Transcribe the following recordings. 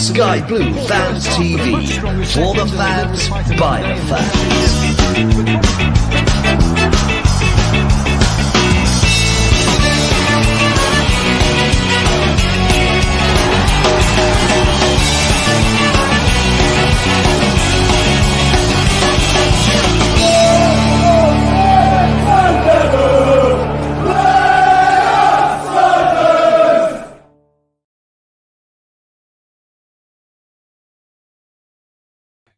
Sky Blue Fans TV, for the fans, by the fans.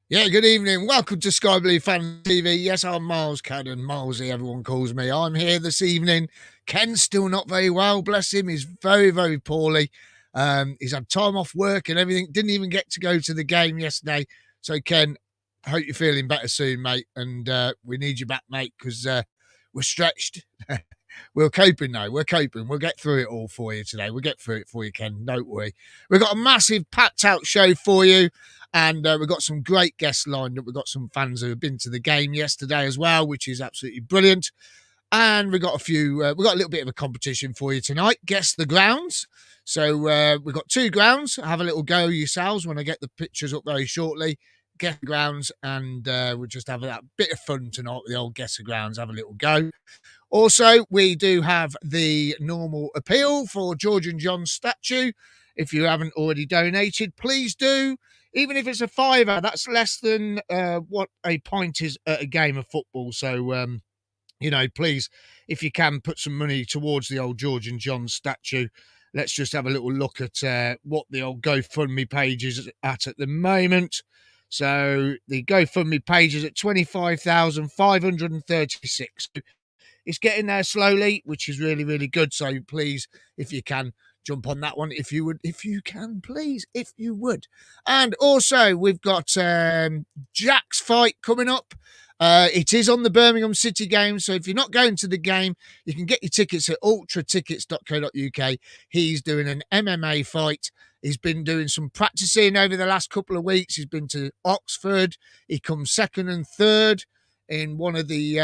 Yeah, good evening. Welcome to Sky Blue Fan TV. Yes, I'm Myles, Cadden, Milesy, everyone calls me. I'm here this evening. Ken's still not very well, bless him. He's very, very poorly. He's had time off work and everything. Didn't even get to go to the game yesterday. So, Ken, I hope you're feeling better soon, mate. And we need you back, mate, because we're stretched. We're coping now. We're coping. We'll get through it all for you today. We'll get through it for you, Ken. Don't worry. We've got a massive packed out show for you. And we've got some great guests lined up. We've got some fans who have been to the game yesterday as well, which is absolutely brilliant. And we've got we've got a little bit of a competition for you tonight. Guess the grounds. So we've got 2 grounds. Have a little go yourselves when I get the pictures up very shortly. Guess the grounds, and we'll just have a bit of fun tonight with the old Guess the Grounds. Have a little go. Also, we do have the normal appeal for George and John's statue. If you haven't already donated, please do. Even if it's a £5, that's less than what a pint is at a game of football. So, please, if you can, put some money towards the old George and John statue. Let's just have a little look at what the old GoFundMe page is at the moment. So the GoFundMe page is at 25,536. It's getting there slowly, which is really, really good. So please, if you can, jump on that one if you would. If you can, please, if you would. And also, we've got Jack's fight coming up. It is on the Birmingham City game. So if you're not going to the game, you can get your tickets at ultratickets.co.uk. He's doing an MMA fight. He's been doing some practicing over the last couple of weeks. He's been to Oxford. He comes 2nd and 3rd in one of the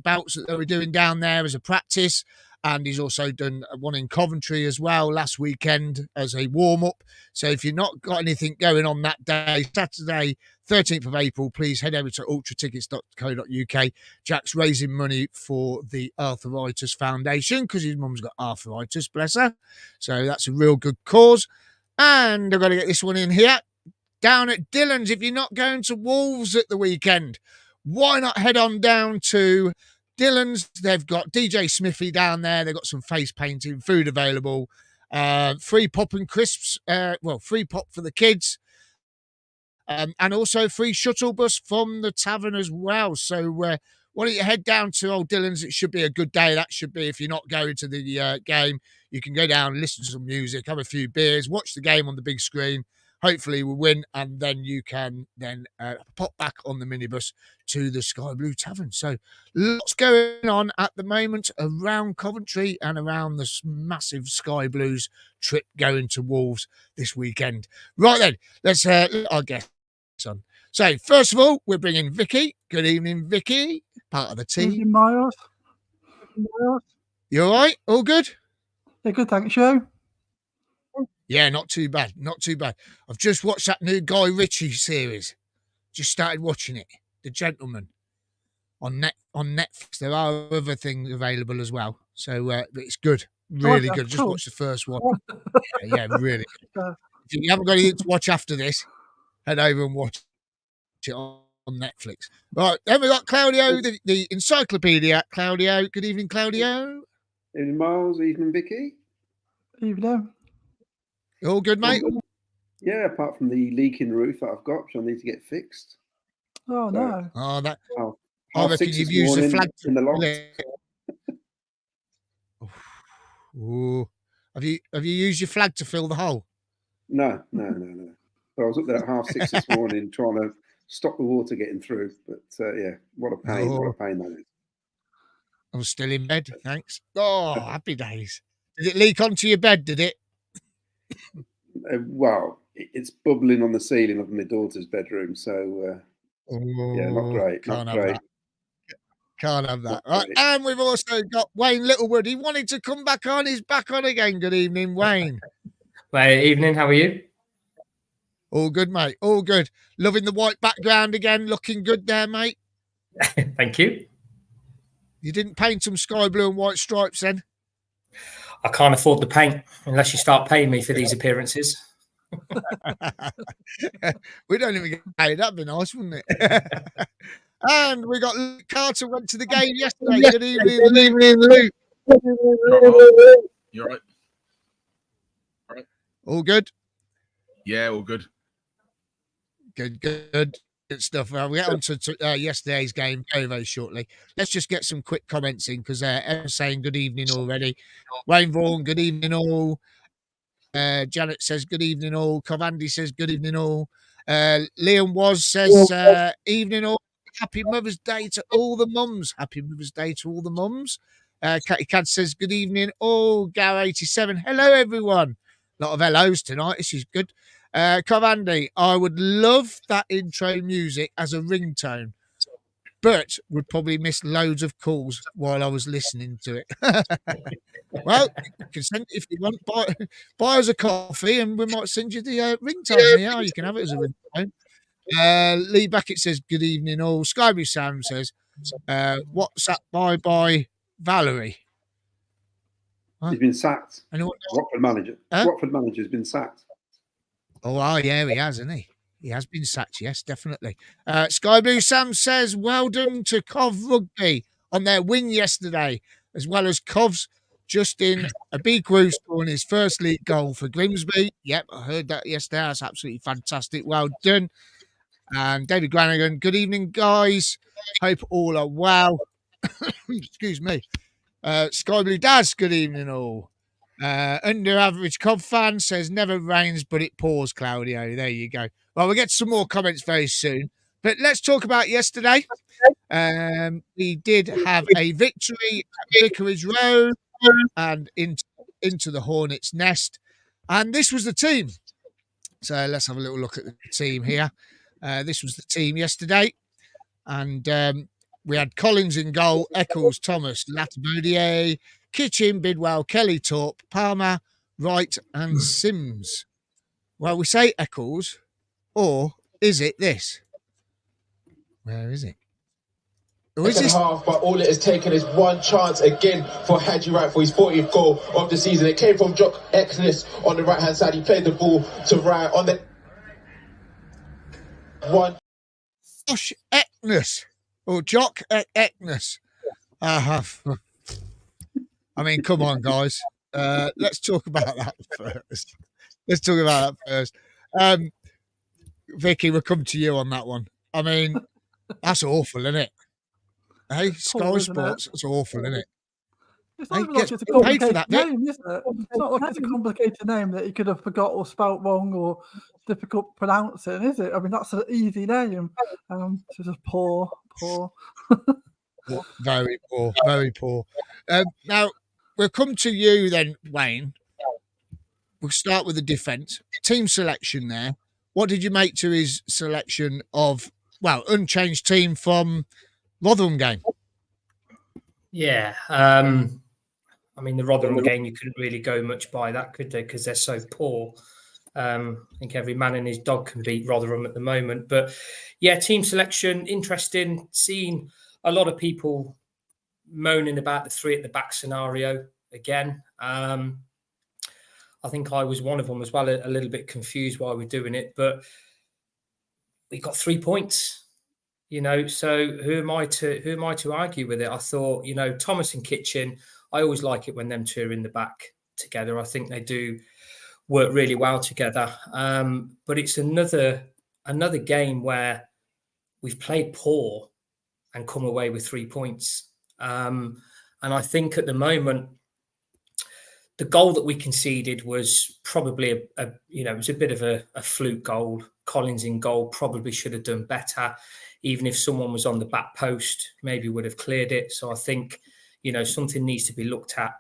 bouts that they were doing down there as a practice. And he's also done one in Coventry as well last weekend as a warm-up. So if you've not got anything going on that day, Saturday, 13th of April, please head over to ultratickets.co.uk. Jack's raising money for the Arthritis Foundation because his mum's got arthritis, bless her. So that's a real good cause. And I've got to get this one in here. Down at Dillon's, if you're not going to Wolves at the weekend, why not head on down to Dillon's? They've got DJ Smithy down there. They've got some face painting, food available, free pop and crisps. Free pop for the kids, and also free shuttle bus from the tavern as well. So why don't you head down to Old Dillon's? It should be a good day. That should be, if you're not going to the game, you can go down, listen to some music, have a few beers, watch the game on the big screen. Hopefully we'll win, and then you can then pop back on the minibus to the Sky Blue Tavern. So lots going on at the moment around Coventry and around this massive Sky Blues trip going to Wolves this weekend. Right then, let's let our guests on. So first of all, we're bringing Vicky. Good evening, Vicky, part of the team. Good evening, Myles. You all right? All good? Yeah, good, thanks, you. Yeah, not too bad. Not too bad. I've just watched that new Guy Ritchie series. Just started watching it. The Gentleman on Netflix. There are other things available as well. So but it's good. Really good. Just watched the first one. yeah, really good. If you haven't got anything to watch after this, head over and watch it on Netflix. Right, then we've got Claudio, the encyclopedia. Claudio. Good evening, Claudio. Evening, Myles. Evening, Vicky. Evening. All good, mate? Yeah, apart from the leaking roof that I've got, which I need to get fixed. Oh, no. Oh, that. I reckon you've used the flag in the loft. Ooh. Have you used your flag to fill the hole? No. But I was up there at 6:30 this morning trying to stop the water getting through. But yeah, what a pain! What a pain that is. I'm still in bed, thanks. Oh, happy days. Did it leak onto your bed? Did it? Well, it's bubbling on the ceiling of my daughter's bedroom, so yeah, not great. Not great. Can't have that. Right. And we've also got Wayne Littlewood. He wanted to come back on. He's back on again. Good evening, Wayne. Well, evening. How are you? All good, mate. All good. Loving the white background again. Looking good there, mate. Thank you. You didn't paint some sky blue and white stripes then? I can't afford the paint unless you start paying me for these appearances. We don't even get paid. That'd be nice, wouldn't it? And we got Luke Carter went to the game yesterday. Good evening, Luke. You all right? All good? Yeah, all good. Good stuff. We'll get on to yesterday's game very, very shortly. Let's just get some quick comments in because everyone's saying good evening already. Wayne Vaughan, good evening all. Janet says good evening all. Covandy says good evening all. Liam Was says evening all. Happy Mother's Day to all the mums. Happy Mother's Day to all the mums. Catty Cad says good evening all. Gar87, hello everyone. A lot of hellos tonight. This is good. Covandy, I would love that intro music as a ringtone, but would probably miss loads of calls while I was listening to it. Well, you can send if you want. Buy us a coffee, and we might send you the ringtone. Yeah, you can have it as a ringtone. Lee Beckett says good evening all. Skyby Sam says, "What's that? Bye, Valerie." He's been sacked. Anyone know? Watford manager. Watford manager's been sacked. Oh, yeah, he has, hasn't he? He has been sacked, yes, definitely. Sky Blue Sam says, well done to Cov Rugby on their win yesterday, as well as Cov's Justin Abigwu scoring his first league goal for Grimsby. Yep, I heard that yesterday. That's absolutely fantastic. Well done. And David Granigan, good evening, guys. Hope all are well. Excuse me. Sky Blue Daz, good evening all. Under average Cov fan says never rains but it pours, Claudio. There you go. Well, we'll get some more comments very soon, but let's talk about yesterday. We did have a victory at Vicarage Road and into the Hornets Nest, and this was the team. So let's have a little look at the team here. This was the team yesterday, and we had Collins in goal, Eccles, Thomas, Latiboudier, Kitchen, Bidwell, Kelly, Torp, Palmer, Wright, and Sims. Well, we say Eccles, or is it this? Where is it? Or is this? Half, but all it has taken is one chance again for Hadji Wright for his 40th goal of the season. It came from Jock Ekness on the right hand side. He played the ball to Wright on the one. Josh Ekness, or Jock Ekness. I mean, come on, guys. Let's talk about that first. Vicky, we'll come to you on that one. I mean, that's awful, isn't it? Hey, Sky Sports, it's awful, isn't it? It's not like it's a complicated name, is it? It's not like it's a complicated name that you could have forgot or spelt wrong or difficult pronouncing, is it? I mean, that's an easy name. It's just poor. Very poor, very poor. Now, we'll come to you then, Wayne. We'll start with the defence. Team selection there. What did you make to his selection of, unchanged team from Rotherham game? Yeah. I mean, the Rotherham game, you couldn't really go much by that, could they? Because they're so poor. I think every man and his dog can beat Rotherham at the moment. But, yeah, team selection, interesting. Seeing a lot of people moaning about the three at the back scenario again. I think I was one of them as well, a little bit confused why we're doing it. But we got 3 points, so who am I to argue with it? I thought, Thomas and Kitchen, I always like it when them two are in the back together. I think they do work really well together. But it's another game where we've played poor and come away with 3 points. And I think at the moment, the goal that we conceded was probably it was a bit of a fluke goal. Collins in goal probably should have done better. Even if someone was on the back post, maybe would have cleared it. So I think, something needs to be looked at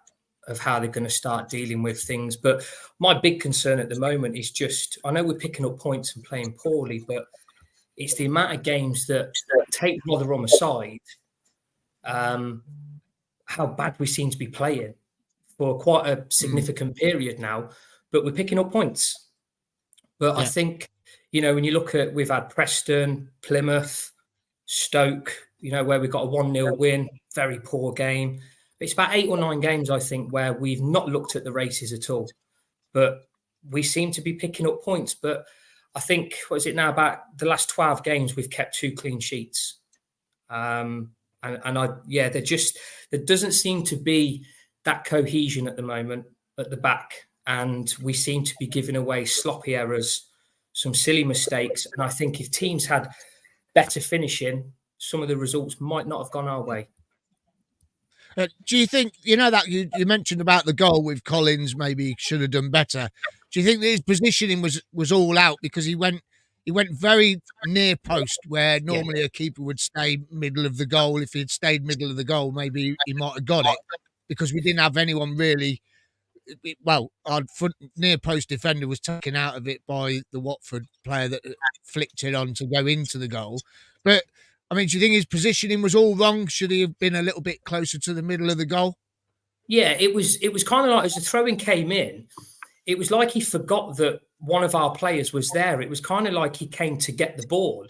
of how they're going to start dealing with things. But my big concern at the moment is just, I know we're picking up points and playing poorly, but it's the amount of games that take Rotherham aside, how bad we seem to be playing for quite a significant period now, but we're picking up points. But yeah. I think, you know, when you look at, we've had Preston, Plymouth, Stoke, you know, where we've got a 1-0 win, very poor game. It's about 8 or 9 games, I think, where we've not looked at the races at all. But we seem to be picking up points. But I think, what is it now, about the last 12 games, we've kept 2 clean sheets. There doesn't seem to be that cohesion at the moment at the back. And we seem to be giving away sloppy errors, some silly mistakes. And I think if teams had better finishing, some of the results might not have gone our way. Do you think, you know, that you mentioned about the goal with Collins, maybe should have done better. Do you think that his positioning was all out because he went very near post where normally a keeper would stay middle of the goal? If he'd stayed middle of the goal, maybe he might have got it because we didn't have anyone really. Well, our near post defender was taken out of it by the Watford player that flicked it on to go into the goal. But I mean, do you think his positioning was all wrong? Should he have been a little bit closer to the middle of the goal? Yeah, it was kind of like as the throw-in came in, it was like he forgot that one of our players was there. It was kind of like he came to get the ball.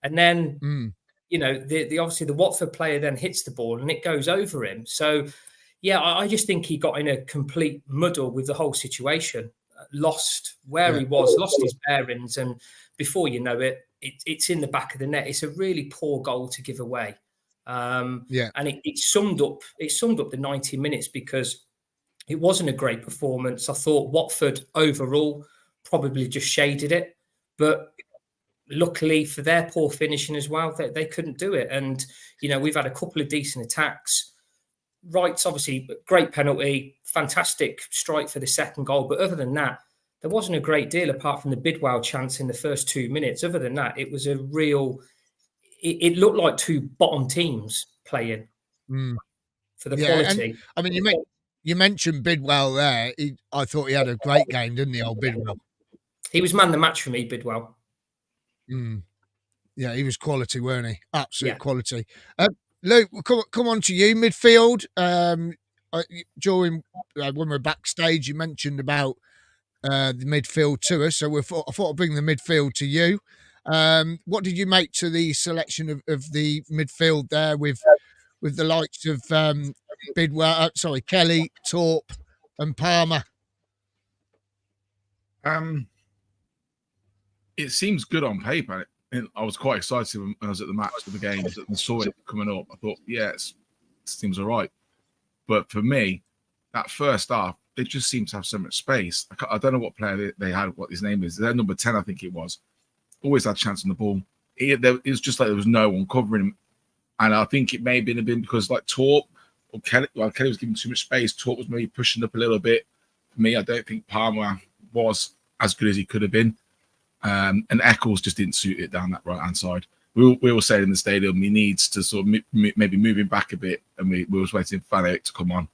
And then, you know, the obviously the Watford player then hits the ball and it goes over him. So, yeah, I just think he got in a complete muddle with the whole situation, lost where he was, lost his bearings. And before you know it, it's in the back of the net. It's a really poor goal to give away. And it summed up the 90 minutes because it wasn't a great performance. I thought Watford overall probably just shaded it, but luckily for their poor finishing as well, they couldn't do it. And, you know, we've had a couple of decent attacks. Wright's obviously great penalty, fantastic strike for the second goal. But other than that, there wasn't a great deal apart from the Bidwell chance in the first 2 minutes. Other than that, it was a real... It looked like 2 bottom teams playing for the quality. And, I mean, you mentioned Bidwell there. I thought he had a great game, didn't he, old Bidwell? He was man of the match for me, Bidwell. Yeah, he was quality, weren't he? Absolute quality. Luke, we'll come on to you. Midfield. During when we're backstage, you mentioned about the midfield to us, so I thought I'd bring the midfield to you. What did you make to the selection of the midfield there with the likes of Bidwell? Kelly, Torp, and Palmer. It seems good on paper. I was quite excited when I was at the match of the games and saw it coming up. I thought, it seems all right. But for me, that first half, they just seemed to have so much space. I don't know what player they had, what his name is. Their number 10, I think it was. Always had a chance on the ball. It was just like there was no one covering him. And I think it may have been because like Torp or Kelly, Kelly was giving too much space. Torp was maybe pushing up a little bit. For me, I don't think Palmer was as good as he could have been. And Eccles just didn't suit it down that right-hand side. We were saying in the stadium he needs to sort of maybe move him back a bit, and we were waiting for Van Eyck to come on.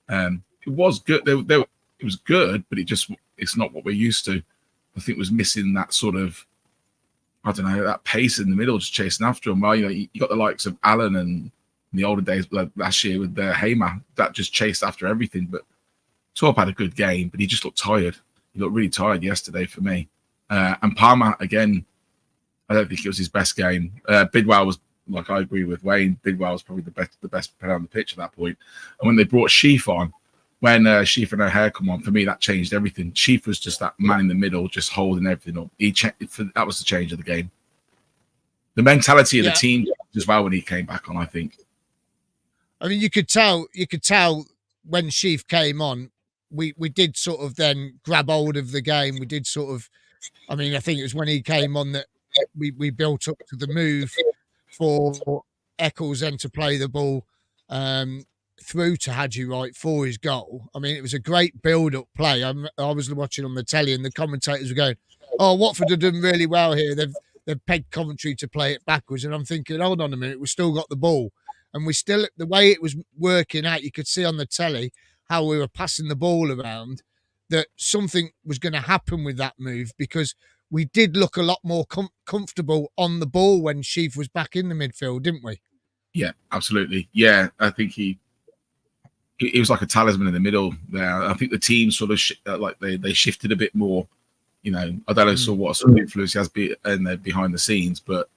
It was good. It was good, but it's not what we're used to. I think it was missing that sort of, I don't know, that pace in the middle, just chasing after him. Well, you got the likes of Allen and in the older days, like last year with Hamer, that just chased after everything. But Torp had a good game, but he just looked tired. He looked really tired yesterday for me. And Palmer, again, I don't think it was his best game. Bidwell was, like I agree with Wayne, Bidwell was probably the best player on the pitch at that point. And when they brought Sheaf on, when Sheaf and O'Hare come on, for me, that changed everything. Sheaf was just that man in the middle, just holding everything up. That was the change of the game. The mentality of the team as well when he came back on, I think. I mean, you could tell when Sheaf came on, we did sort of then grab hold of the game. We did sort of, I mean, I think it was when he came on that we built up to the move for Eccles then to play the ball through to Hadji Wright for his goal. I mean, it was a great build-up play. I was watching on the telly and the commentators were going, "Oh, Watford have done really well here. They've pegged Coventry to play it backwards." And I'm thinking, hold on a minute, we've still got the ball. And the way it was working out, you could see on the telly how we were passing the ball around, that something was going to happen with that move, because we did look a lot more comfortable on the ball when Sheaf was back in the midfield, didn't we? Yeah, absolutely. Yeah, I think he was like a talisman in the middle there. I think the team sort of they shifted a bit more. You know, I don't know what sort of influence he has behind the scenes, but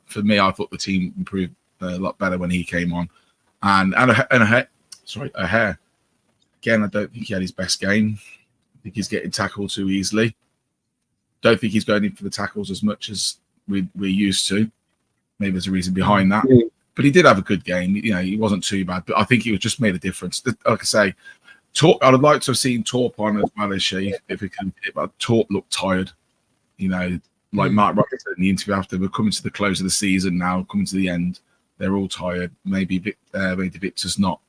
for me, I thought the team improved a lot better when he came on. And a hair. Again, I don't think he had his best game. I think he's getting tackled too easily. Don't think he's going in for the tackles as much as we're used to. Maybe there's a reason behind that. But he did have a good game. You know, he wasn't too bad. But I think it just made a difference. Like I say, I would like to have seen Torp on as well as she, if we can. But Torp looked tired. You know, like Mark Roberts said in the interview after, we're coming to the close of the season now, coming to the end. They're all tired. Maybe Victor's not.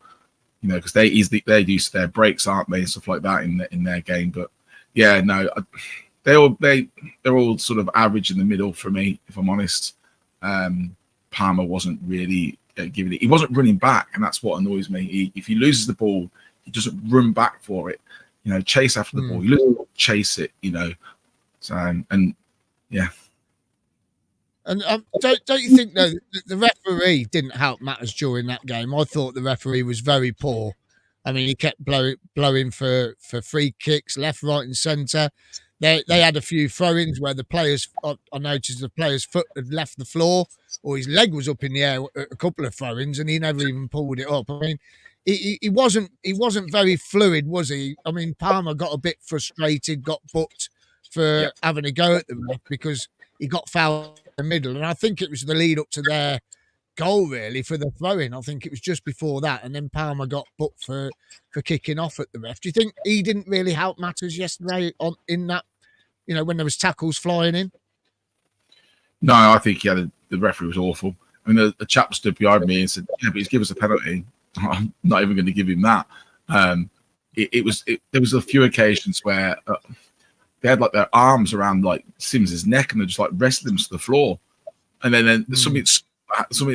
You know, because they're used to their breaks, aren't they, and stuff like that in their game. But yeah, no, they're all sort of average in the middle for me, if I'm honest. Palmer wasn't really giving it. He wasn't running back, and that's what annoys me. If he loses the ball, he doesn't run back for it. You know, chase after the ball. You lose the ball, chase it. You know, so and yeah. And don't you think though the referee didn't help matters during that game? I thought the referee was very poor. I mean, he kept blowing for free kicks left, right, and centre. They had a few throw-ins where the players, I noticed the player's foot had left the floor or his leg was up in the air. A couple of throw-ins, and he never even pulled it up. I mean, he wasn't very fluid, was he? I mean, Palmer got a bit frustrated, got booked for having a go at the ref because he got fouled in the middle, and I think it was the lead up to their goal really for the throw-in. I think it was just before that, and then Palmer got booked for kicking off at the ref. Do you think he didn't really help matters yesterday in that, you know, when there was tackles flying in? No, I think the referee was awful. I mean, the chap stood behind me and said, "Yeah, but he's given us a penalty." I'm not even going to give him that. There was a few occasions where they had like their arms around like Sims's neck and they just like wrestled him to the floor, and then something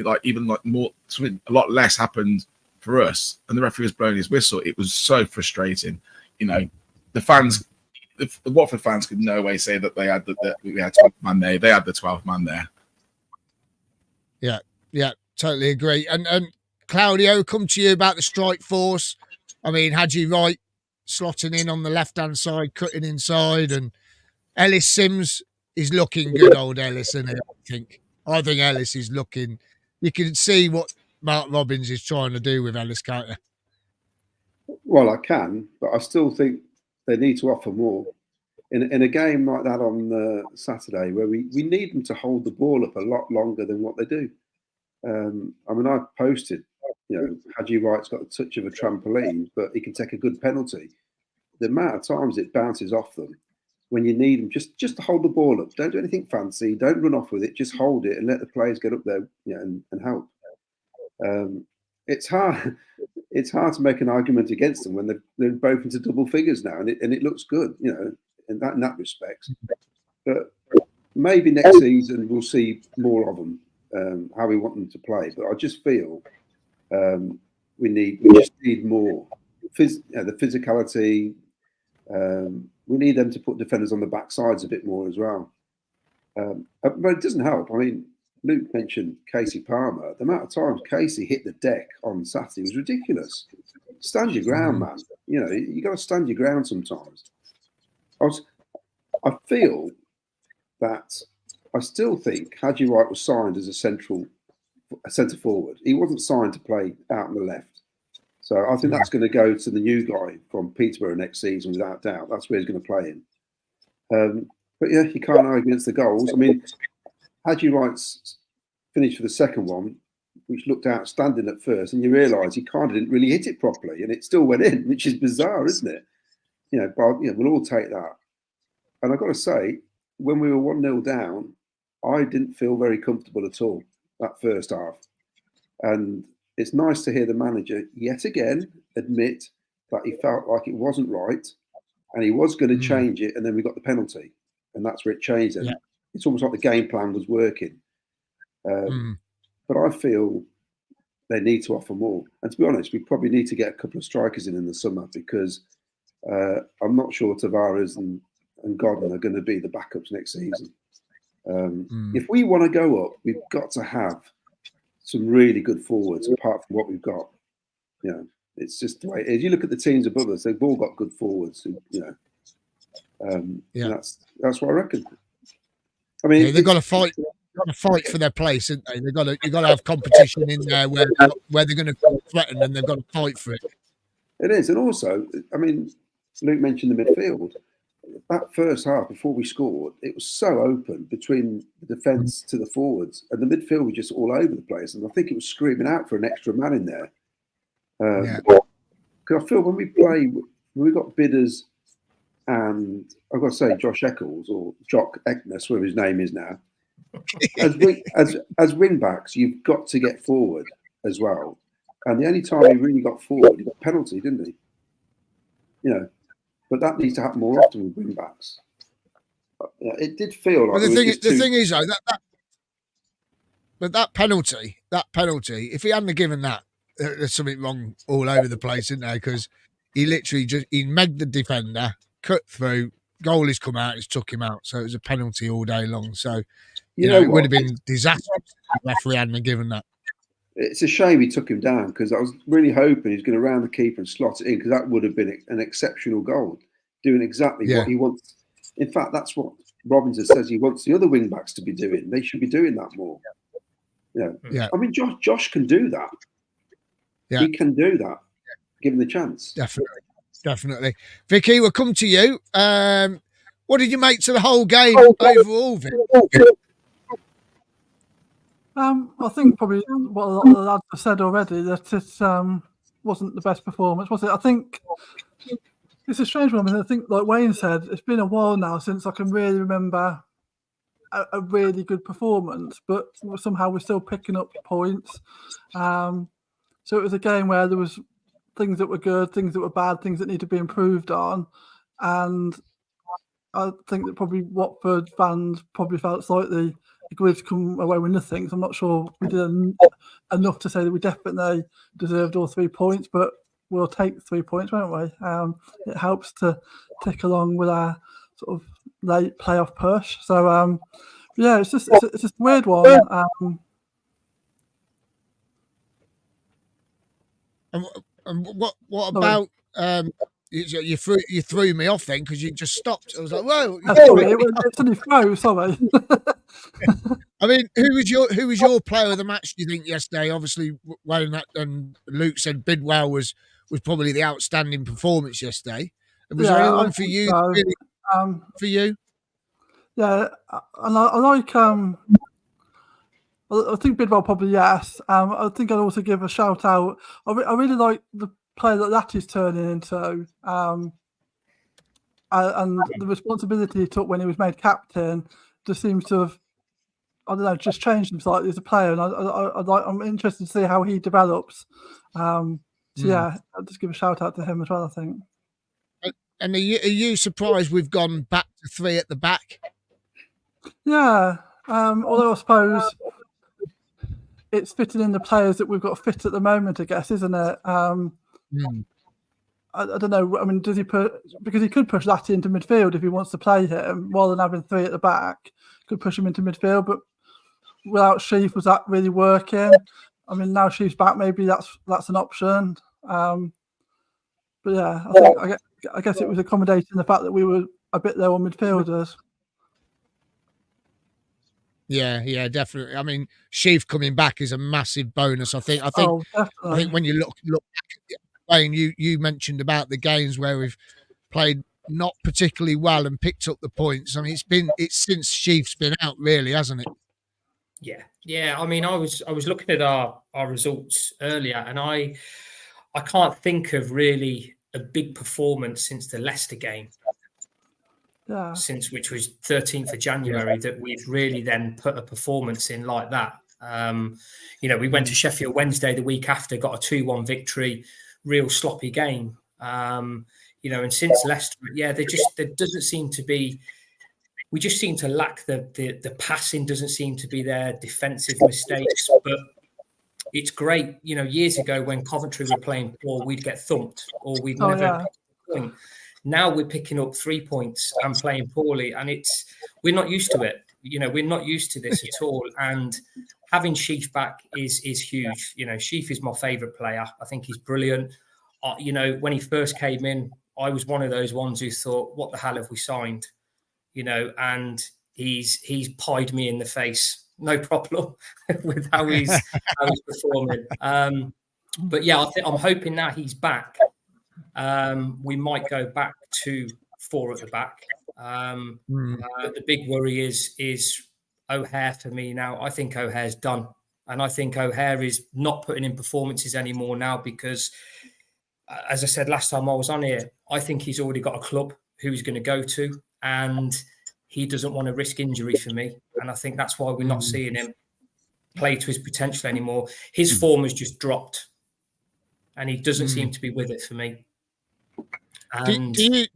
like even like more, something a lot less happened for us, and the referee was blowing his whistle. It was so frustrating. You know, the fans, the Watford fans could no way say that we had 12 man there. They had the 12 man there. Yeah, totally agree. And Claudio, come to you about the strike force. I mean, Haji Wright slotting in on the left-hand side, cutting inside, and Ellis Sims is looking good, old Ellis, isn't he? I think Ellis is looking. You can see what Mark Robbins is trying to do with Ellis, can't you? Well, I can, but I still think they need to offer more. In a game like that on Saturday, where we need them to hold the ball up a lot longer than what they do. I mean, I posted, you know, Haji Wright's got a touch of a trampoline, but he can take a good penalty. The amount of times it bounces off them when you need them, just to hold the ball up. Don't do anything fancy. Don't run off with it. Just hold it and let the players get up there, you know, and help. It's hard. It's hard to make an argument against them when they're both into double figures now, and it looks good, you know, in that respect. But maybe next season we'll see more of them, how we want them to play. But I just feel we just need more. The physicality. We need them to put defenders on the back sides a bit more as well. But it doesn't help. I mean, Luke mentioned Casey Palmer. The amount of times Casey hit the deck on Saturday was ridiculous. Stand your ground, man. You know, you got to stand your ground sometimes. I feel that I still think Haji Wright was signed as a centre forward. He wasn't signed to play out on the left. So I think that's going to go to the new guy from Peterborough next season, without doubt. That's where he's going to play in. But yeah, you can't argue against the goals. I mean, Haji Wright's finished for the second one, which looked outstanding at first, and you realise he kind of didn't really hit it properly, and it still went in, which is bizarre, isn't it? You know, but we'll all take that. And I've got to say, when we were 1-0 down, I didn't feel very comfortable at all that first half. And it's nice to hear the manager yet again admit that he felt like it wasn't right and he was going to change it, and then we got the penalty, and that's where it changed. And it's almost like the game plan was working. But I feel they need to offer more. And to be honest, we probably need to get a couple of strikers in the summer, because I'm not sure Tavares and Godden are going to be the backups next season. If we want to go up, we've got to have some really good forwards apart from what we've got. You know, it's just the way it is. You look at the teams above us; they've all got good forwards. You know, And that's what I reckon. I mean, they've got to fight. Got to fight for their place, haven't they? You've got to have competition in there where they're going to threaten, and they've got to fight for it. It is, and also, I mean, Luke mentioned the midfield. That first half, before we scored, it was so open between the defence to the forwards, and the midfield was just all over the place. And I think it was screaming out for an extra man in there. Because I feel when we got Bidders, and I've got to say Josh Eccles or Jock Ekness, whatever his name is now. As wing backs, you've got to get forward as well. And the only time he really got forward, he got a penalty, didn't he? But that needs to happen more often with wing backs. It did feel like. But the thing is, though, that penalty, if he hadn't given that, there's something wrong all over the place, isn't there? Because he literally he megged the defender, cut through, goalie's come out, it's took him out. So it was a penalty all day long. So. It would have been disastrous if the referee hadn't given that. It's a shame he took him down, because I was really hoping he was going to round the keeper and slot it in, because that would have been an exceptional goal, doing exactly what he wants. In fact, that's what Robinson says he wants the other wing backs to be doing. They should be doing that more. I mean, Josh can do that. Yeah. He can do that, given the chance. Definitely. Vicky, we'll come to you. What did you make to the whole game overall, Vic? I think probably what a lot of the lads have said already, that it wasn't the best performance, was it? I think it's a strange one. I think, like Wayne said, it's been a while now since I can really remember a really good performance, but somehow we're still picking up points. So it was a game where there was things that were good, things that were bad, things that need to be improved on. And I think that probably Watford fans probably felt slightly aggrieved to come away with nothing. So I'm not sure we did enough to say that we definitely deserved all 3 points, but we'll take 3 points, won't we? It helps to tick along with our sort of late playoff push. So it's just a weird one. And what about you threw me off then, because you just stopped. I was like, whoa! It's only throw. Sorry. I mean, who was your player of the match, do you think, yesterday? Obviously, Wayne and Luke said Bidwell was probably the outstanding performance yesterday. Was there anyone for you? So. For you? Yeah, and I like. I think Bidwell probably yes. I think I'd also give a shout out. I really like the player that is turning into, and the responsibility he took when he was made captain just seems to have, I don't know, just changed him slightly as a player. And I'm interested to see how he develops. I'll just give a shout out to him as well, I think. And are you surprised we've gone back to 3 at the back? Yeah, although I suppose it's fitting in the players that we've got fit at the moment, I guess, isn't it? I don't know. I mean, does he because he could push that into midfield if he wants to play him, rather than having 3 at the back, could push him into midfield. But without Sheaf, was that really working? I mean, now Sheaf's back, maybe that's an option. But yeah, I guess it was accommodating the fact that we were a bit low on midfielders. Yeah, definitely. I mean, Sheaf coming back is a massive bonus. I think when you look back, Wayne, you mentioned about the games where we've played not particularly well and picked up the points. I mean, it's since Sheaf's been out, really, hasn't it? Yeah. I mean, I was looking at our results earlier, and I can't think of really a big performance since the Leicester game. Yeah. Which was 13th of January, that we've really then put a performance in like that. We went to Sheffield Wednesday the week after, got a 2-1 victory, real sloppy game. And since Leicester, there doesn't seem to be. We just seem to lack the passing. Doesn't seem to be there. Defensive mistakes, but it's great. Years ago when Coventry were playing poor, we'd get thumped, or we'd never pick a point. Now we're picking up 3 points and playing poorly, and we're not used to it. We're not used to this at all. And having Sheaf back is huge. Sheaf is my favourite player. I think he's brilliant. When he first came in, I was one of those ones who thought, what the hell have we signed? You know, and he's pied me in the face, no problem, with how he's performing. But yeah, I'm hoping now he's back. We might go back to 4 at the back. But the big worry is O'Hare for me now. I think O'Hare's done. And I think O'Hare is not putting in performances anymore now because, as I said last time I was on here, I think he's already got a club who he's going to go to, and he doesn't want to risk injury for me. And I think that's why we're not seeing him play to his potential anymore. His form has just dropped, and he doesn't seem to be with it for me. And do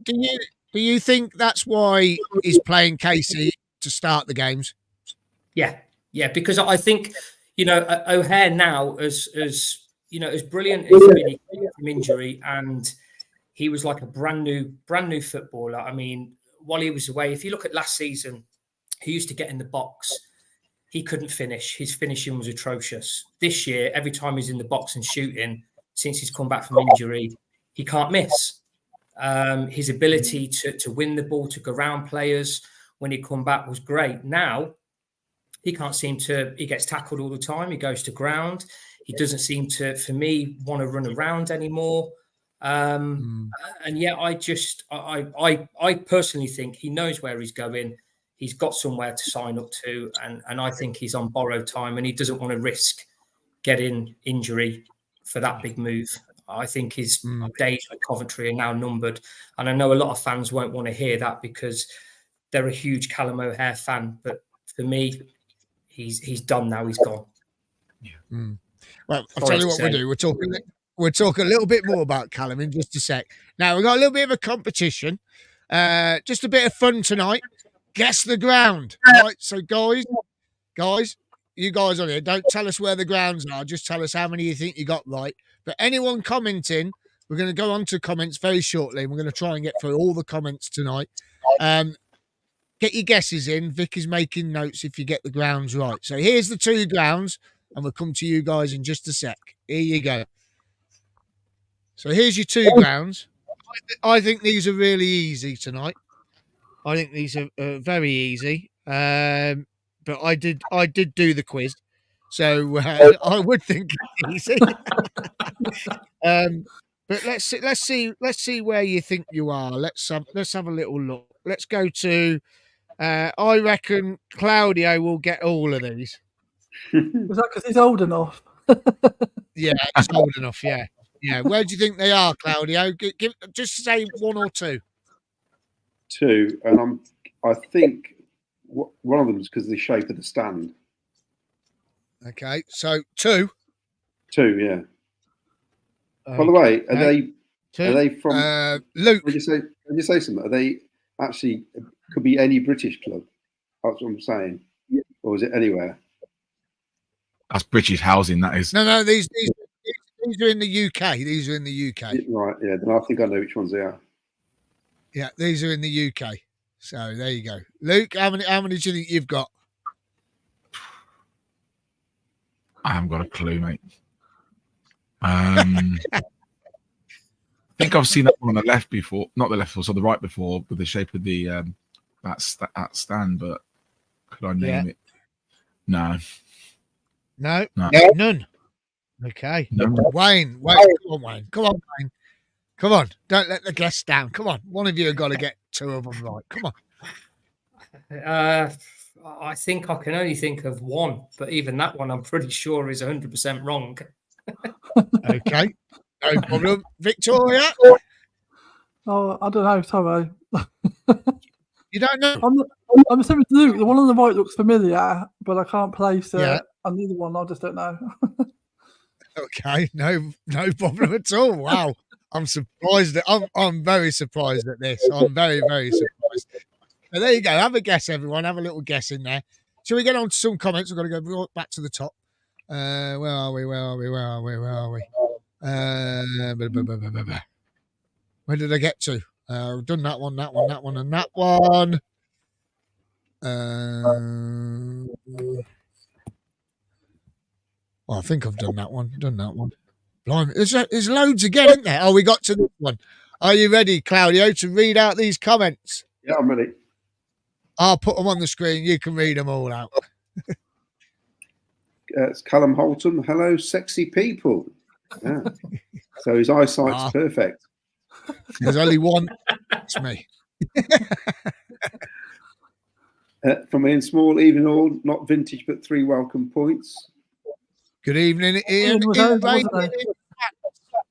you think that's why he's playing Casey to start the games? Yeah, because I think, you know, O'Hare now, as you know, as brilliant as he came from injury, and he was like a brand new footballer. I mean, while he was away, if you look at last season, he used to get in the box. He couldn't finish. His finishing was atrocious. This year, every time he's in the box and shooting, since he's come back from injury, he can't miss. His ability to win the ball, to go around players when he come back was great. Now, he can't seem to, he gets tackled all the time. He goes to ground. He doesn't seem to, for me, want to run around anymore. And yeah, I personally think he knows where he's going. He's got somewhere to sign up to. And I think he's on borrowed time, and he doesn't want to risk getting injury for that big move. I think his days with Coventry are now numbered. And I know a lot of fans won't want to hear that because they're a huge Callum O'Hare fan. But for me, he's done now. He's gone. Yeah. Well, I'll tell you what we'll do. We'll talk a little bit more about Callum in just a sec. Now, we've got a little bit of a competition. Just a bit of fun tonight. Guess the ground. Right, so guys, you guys on here, don't tell us where the grounds are. Just tell us how many you think you got right. But anyone commenting, we're going to go on to comments very shortly. We're going to try and get through all the comments tonight. Get your guesses in. Vic is making notes if you get the grounds right. So here's the 2 grounds, and we'll come to you guys in just a sec. Here you go. So here's your 2 grounds. I think these are really easy tonight. I think these are very easy. But I did do the quiz, so I would think it's easy. But let's see where you think you are. Let's have a little look. Let's go to. I reckon Claudio will get all of these. Was that because he's old enough? Yeah, he's old enough. Yeah. Where do you think they are, Claudio? Just say 1 or 2. 2, and I think one of them is because of the shape of the stand. Okay, so 2. 2, yeah. By the way, are they from Luke? When you say something, are they actually could be any British club? That's what I'm saying, or is it anywhere? That's British housing. That is. No. These are in the UK. These are in the UK. Right. Yeah. Then I think I know which ones they are. Yeah, these are in the UK. So there you go, Luke. How many do you think you've got? I haven't got a clue, mate. I think I've seen that one on the left before, not the left, so the right before, with the shape of the that stand. But could I name it? No. None. Okay, none. Wayne, come on, Wayne. Come on, don't let the guests down. Come on, one of you have got to get 2 of them right. Come on. I think I can only think of 1, but even that one I'm pretty sure is 100% wrong. Okay, no problem. Victoria? Oh, I don't know, sorry. You don't know? I'm the same with Luke. The one on the right looks familiar, but I can't place it. Yeah. And the other one, I just don't know. Okay, no problem at all. Wow. I'm surprised. I'm very surprised at this. I'm very, very surprised. So there you go. Have a guess, everyone. Have a little guess in there. Shall we get on to some comments? We've got to go back to the top. Where are we? Where did I get to? I've done that one, and that one. Well, I think I've done that one. Blimey. There's loads again, isn't there? Oh, we got to this one. Are you ready, Claudio, to read out these comments? Yeah, I'm ready. I'll put them on the screen. You can read them all out. It's Callum Holton. Hello, sexy people. Yeah. So his eyesight's perfect. There's only one. It's me. From Ian Small, even all, not vintage, but 3 welcome points. Good evening, Ian.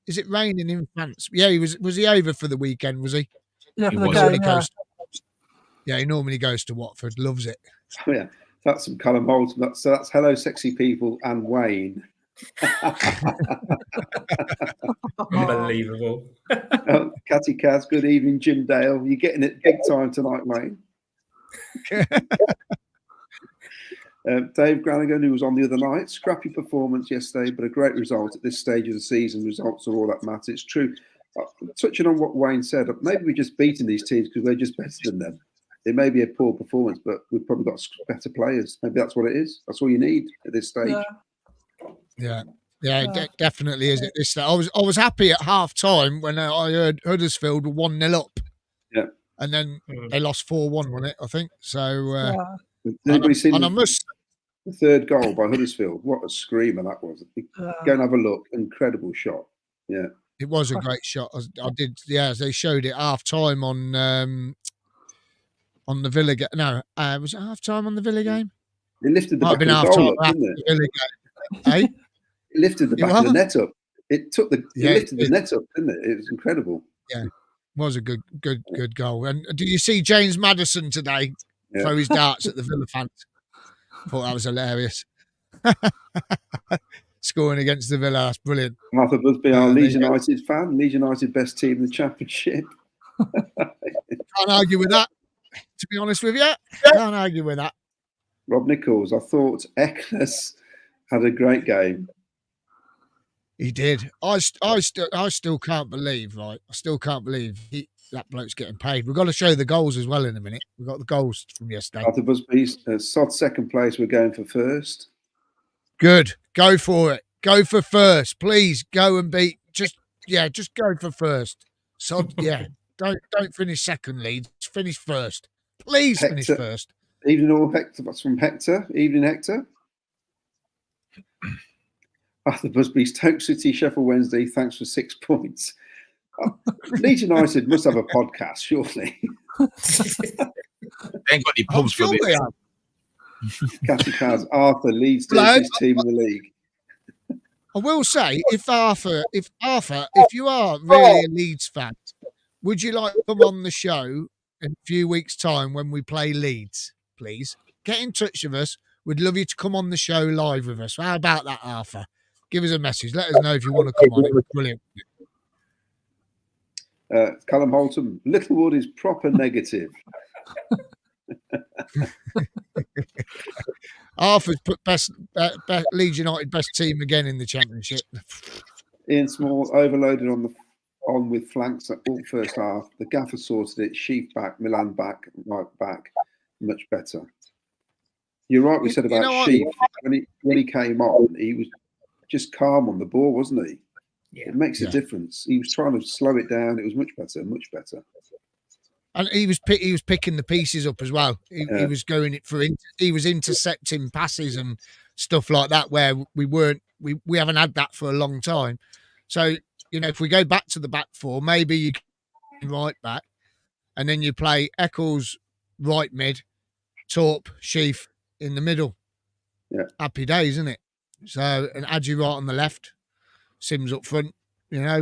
Is it raining in France? Yeah, was he over for the weekend, was he? Yeah, for the game, yeah. Yeah, he normally goes to Watford, loves it. Oh, yeah, that's from Callum Holton. So that's hello, sexy people, and Wayne. Unbelievable. Catty Kaz, good evening, Jim Dale. You're getting it big time tonight, Wayne. Dave Granigan, who was on the other night, scrappy performance yesterday, but a great result at this stage of the season. Results are all that matter. It's true. Touching on what Wayne said, maybe we're just beating these teams because we're just better than them. It may be a poor performance, but we've probably got better players. Maybe that's what it is. That's all you need at this stage. Yeah, definitely is at this stage. I was happy at half time when I heard Huddersfield were 1-0 up. Yeah, and then they lost 4-1, wasn't it? I think so. Anybody seen the third goal by Huddersfield? What a screamer that was! Go and have a look. Incredible shot. Yeah, it was a great shot. I did. Yeah, they showed it half time on the Villa game. No, was it half time on the Villa game? It lifted the back of the goal up, didn't it? Villa game. Hey? It lifted the back of the net up. It took the. It lifted the net up, didn't it? It was incredible. Yeah, it was a good goal. And do you see James Maddison today throw his darts at the Villa fans? I thought that was hilarious. Scoring against the Villa, that's brilliant. Arthur Busby, our Leeds United fan. Leeds United best team in the Championship. Can't argue with that. To be honest with you, can't argue with that. Rob Nichols, I thought Eknes had a great game. He did. I still can't believe, right? I still can't believe that bloke's getting paid. We've got to show the goals as well in a minute. We've got the goals from yesterday. Arthur Busby, sod second place. We're going for first. Good. Go for it. Go for first. Please go and beat. Just go for first. So don't finish second, Leeds. Finish first. Please Hector, finish first. Evening all, Hector. That's from Hector. Evening, Hector. Arthur Busby, Stoke City, Sheffield Wednesday. Thanks for 6 points. Leeds United must have a podcast, surely. They ain't got any pubs for this. Catty Kaz, Arthur, Leeds dirtiest team in the league. I will say, if you are really a Leeds fan, would you like to come on the show in a few weeks' time when we play Leeds, please? Get in touch with us. We'd love you to come on the show live with us. How about that, Arthur? Give us a message. Let us know if you want to come on. It was brilliant. Callum Holton, Littlewood is proper negative. Arthur's put best Leeds United best team again in the Championship. Ian Small overloaded on with flanks at all first half. The gaffer sorted it. Sheaf back, Milan back, right back. Much better. You're right. We said about Sheaf when he came on, he was just calm on the ball, wasn't he? Yeah. It makes a difference. He was trying to slow it down. It was much better, much better. And he was picking the pieces up as well. He was going it for. He was intercepting passes and stuff like that where we haven't had that for a long time. So if we go back to the back four, maybe you can right back, and then you play Eccles right mid, Torp, Sheaf in the middle. Yeah, happy days, isn't it? So and Adji right on the left, Sims up front.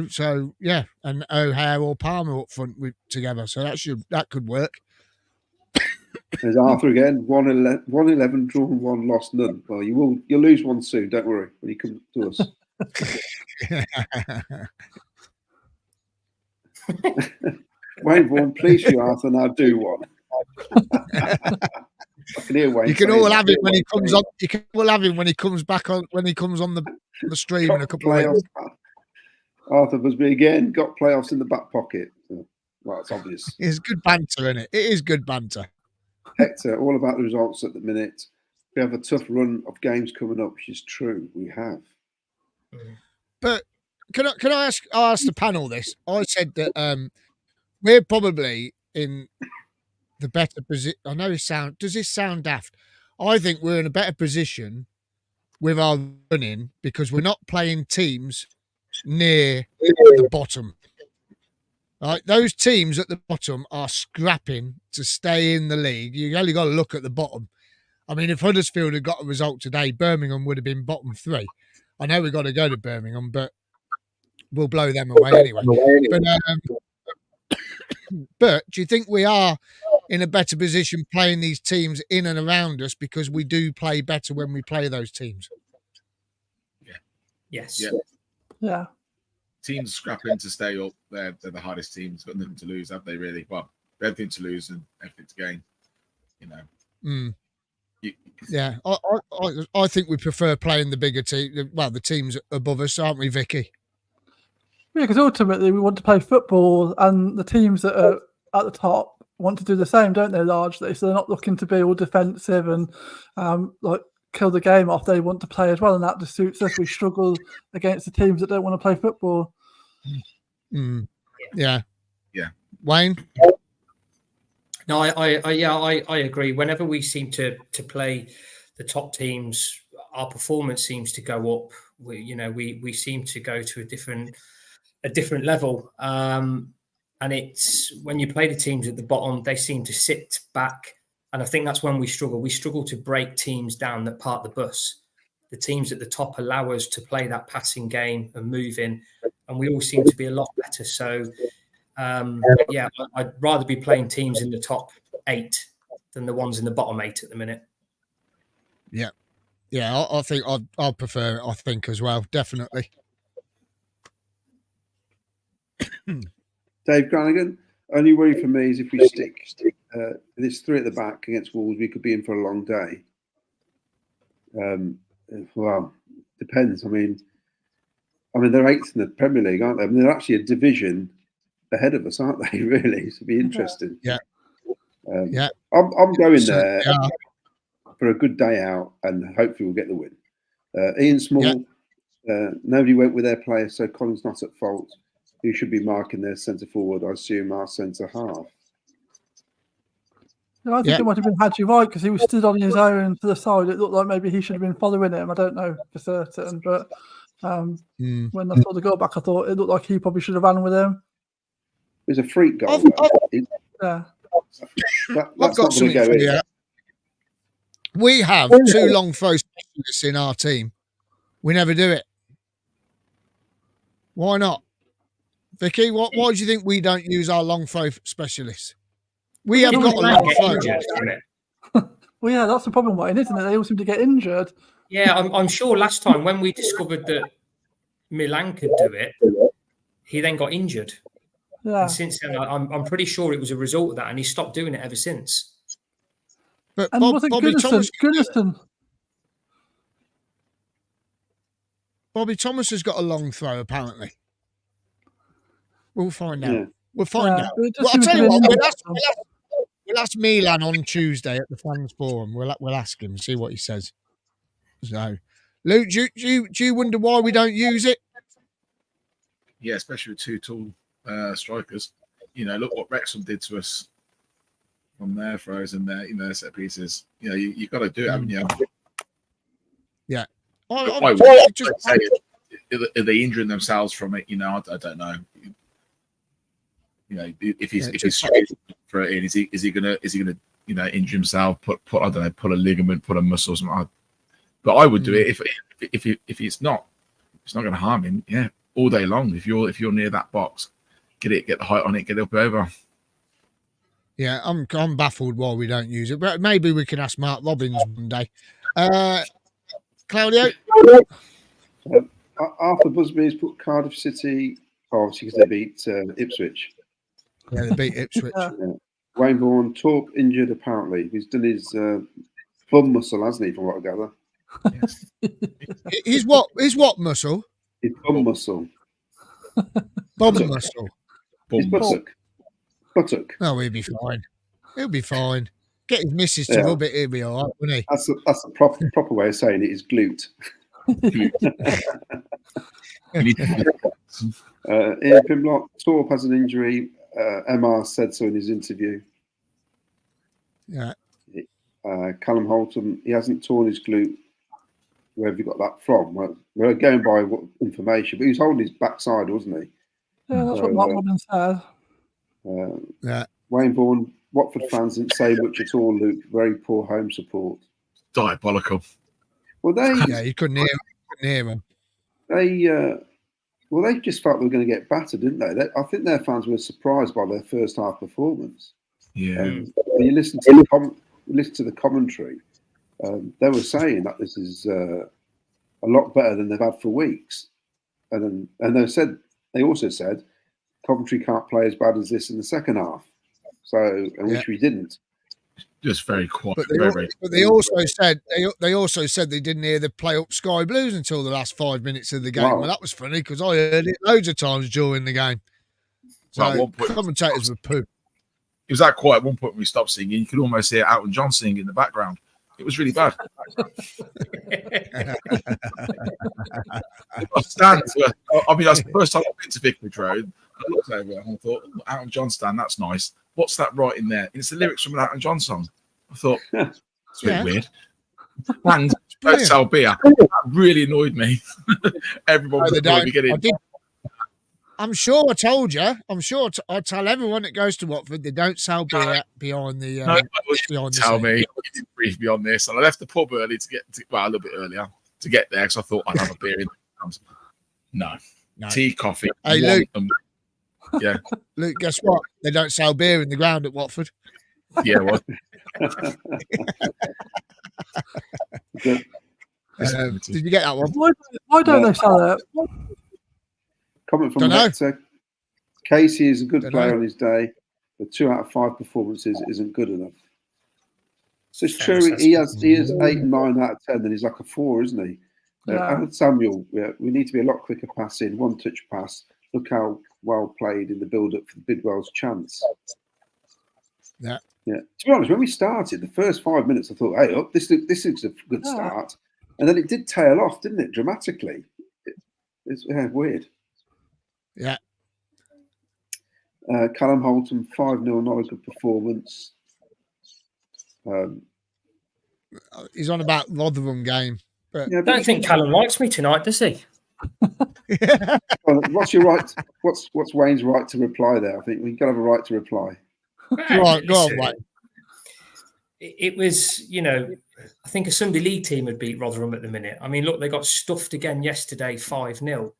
So yeah, and O'Hare or Palmer up front together. So that could work. There's Arthur again. 1-11 drawn, 1 lost, none. Well, you'll lose one soon. Don't worry when you come to us. Wayne Vaughan, please, you Arthur. Now do one. I can hear Wayne. You can all have it when he comes on. You can all have him when he comes back on. When he comes on the stream in a couple of weeks. Arthur Busby again got playoffs in the back pocket. Well, it's obvious. It's good banter, isn't it? It is good banter. Hector, all about the results at the minute. We have a tough run of games coming up, which is true. We have. But can I ask the panel this? I said that we're probably in the better position. I know does this sound daft? I think we're in a better position with our running because we're not playing teams near the bottom. Right, those teams at the bottom are scrapping to stay in the league. You only got to look at the bottom. I mean, if Huddersfield had got a result today, Birmingham would have been bottom 3. I know we've got to go to Birmingham, but we'll blow them away anyway. But do you think we are in a better position playing these teams in and around us because we do play better when we play those teams? Yeah. Yes. Yeah. Teams scrapping to stay up. They're the hardest teams. Got nothing to lose, have they? Really? Well, everything to lose and everything to gain. You know. Yeah, I think we prefer playing the bigger team. Well, the teams above us, aren't we, Vicky? Yeah, because ultimately we want to play football, and the teams that are at the top want to do the same, don't they? Largely, so they're not looking to be all defensive and like kill the game off. They want to play as well, and that just suits us. We struggle against the teams that don't want to play football. Yeah. Wayne? No, I agree. Whenever we seem to play the top teams, our performance seems to go up. We seem to go to a different level. And it's when you play the teams at the bottom, they seem to sit back. And I think that's when we struggle. We struggle to break teams down that part the bus. The teams at the top allow us to play that passing game and move in, and we all seem to be a lot better. So, I'd rather be playing teams in the top 8 than the ones in the bottom 8 at the minute. Yeah, I think I'd prefer it. I think as well, definitely. Dave Granigan, only worry for me is if we stick this 3 at the back against Wolves, we could be in for a long day. Well, depends. I mean, they're 8th in the Premier League, aren't they? I mean, they're actually a division ahead of us, aren't they? Really, so it'll be interesting. Yeah. I'm going there for a good day out, and hopefully we'll get the win. Ian Small, nobody went with their player, so Colin's not at fault. Who should be marking their centre forward? I assume our centre half. No, I think it might have been Hadji White because he was stood on his own to the side. It looked like maybe he should have been following him. I don't know for certain, but when I saw the goal back, I thought it looked like he probably should have ran with him. It was a freak goal. I've got something for you. We have 2 long throw specialists in our team. We never do it. Why not? Vicky, why do you think we don't use our long throw specialists? We have got a long throw. Well, yeah, that's the problem, Wayne, isn't it? They all seem to get injured. Yeah, I'm sure last time when we discovered that Milan could do it, he then got injured. Yeah. And since then, I'm pretty sure it was a result of that, and he stopped doing it ever since. But and was it Goodison? Bobby Thomas has got a long throw, apparently. We'll find out. Yeah. We'll find out. Well, I'll tell you what, we'll ask Milan on Tuesday at the fans forum. We'll ask him, see what he says. So, Luke, do you wonder why we don't use it? Yeah, especially with 2 tall strikers. Look what Wrexham did to us from their throws and their set pieces. You've got to do it, haven't you? Yeah. Are they injuring themselves from it? I don't know. If he's straight for it in, is he gonna injure himself? Put I don't know, pull a ligament, pull a muscle, something. But I would do it if it's not going to harm him. Yeah, all day long. If you're near that box, get the height on it, get up over. Yeah, I'm baffled why we don't use it, but maybe we can ask Mark Robbins one day. Claudio, Arthur Busby's put Cardiff City, obviously because they beat Ipswich. Yeah, they beat Ipswich. Wayne Vaughan, Torp injured apparently. He's done his bum muscle, hasn't he? From what I gather. Yes. His what muscle? His bum muscle. Bum muscle. His buttock. Oh, he'll be fine. He'll be fine. Get his missus to rub it. He'll be all right, won't he? That's the proper way of saying it is glute. Ian Pimlock, Torp has an injury. MR said so in his interview. Yeah. Callum Holton, he hasn't torn his glute. Where have you got that from? Well, we're going by what information, but he was holding his backside, wasn't he? Yeah, that's what Mark Robin said. Wayne Vaughan, Watford fans didn't say much at all, Luke. Very poor home support. Diabolical. Well, you couldn't hear them. They just felt they were going to get battered, didn't they? I think their fans were surprised by their first half performance. Yeah. When you listen to the commentary, they were saying that this is a lot better than they've had for weeks, and they also said Coventry can't play as bad as this in the second half. So, which we didn't. Just very quiet. But they also said they didn't hear the play up Sky Blues until the last 5 minutes of the game. Wow. Well, that was funny because I heard it loads of times during the game. So at one point, commentators were poo. It was that quiet at one point when we stopped singing. You could almost hear Elton John singing in the background. It was really bad. That's the first time I've been to Vicarage Road. I looked over and I thought, Elton John stand, that's nice. What's that right in there? It's the lyrics from an Elton John song. I thought, it's really weird. And don't sell beer. That really annoyed me. Everyone was beginning. I'm sure I told you. I'm sure I tell everyone that goes to Watford they don't sell beer behind the. Beyond tell me. You didn't brief me on this, and I left the pub early a little bit earlier to get there because I thought I'd have a beer in the No, tea, coffee. Hey, Luke. Yeah, Luke. Guess what? They don't sell beer in the ground at Watford. Yeah, well. Did you get that one? Why don't they sell it? Comment from Hector. Casey is a good player on his day, but 2 out of 5 performances isn't good enough. So it's true. He is 8 and 9 out of 10, then he's like a 4, isn't he? And Samuel, we need to be a lot quicker passing, one touch pass. Look how well played in the build-up for Bidwell's chance. Yeah. To be honest, when we started, the first 5 minutes, I thought, hey, this is a good start. And then it did tail off, didn't it, dramatically? It's weird. Yeah. Callum Holton, 5-0, not a good performance. He's on about Rotherham game. But I don't think Callum likes me tonight, does he? Well, what's your right? What's Wayne's right to reply there? I think we've got to have a right to reply. Go on, Wayne. It was, I think a Sunday League team would beat Rotherham at the minute. I mean, look, they got stuffed again yesterday, 5-0.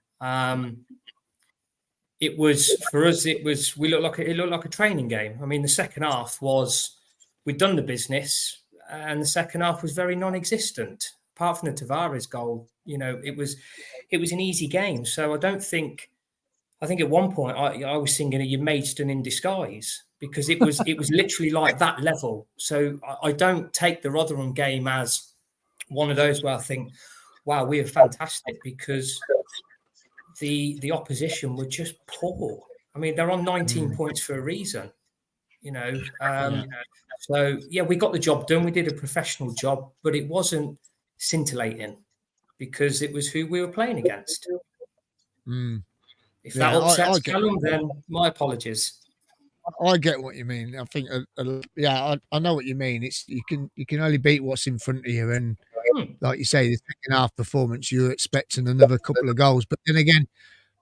It was for us. It looked like a training game. I mean, the second half we'd done the business, and the second half was very non-existent. Apart from the Tavares goal, it was an easy game. So I think at one point I was singing "You Maidstone in disguise" because it was literally like that level. So I don't take the Rotherham game as one of those where I think, wow, we are fantastic because the opposition were just poor. I mean, they're on 19 points for a reason, So, we got the job done. We did a professional job, but it wasn't scintillating because it was who we were playing against. If that upsets Callum, then my apologies. I get what you mean. I think, I know what you mean. It's you can only beat what's in front of you, and like you say, the second half performance, you're expecting another couple of goals. But then again,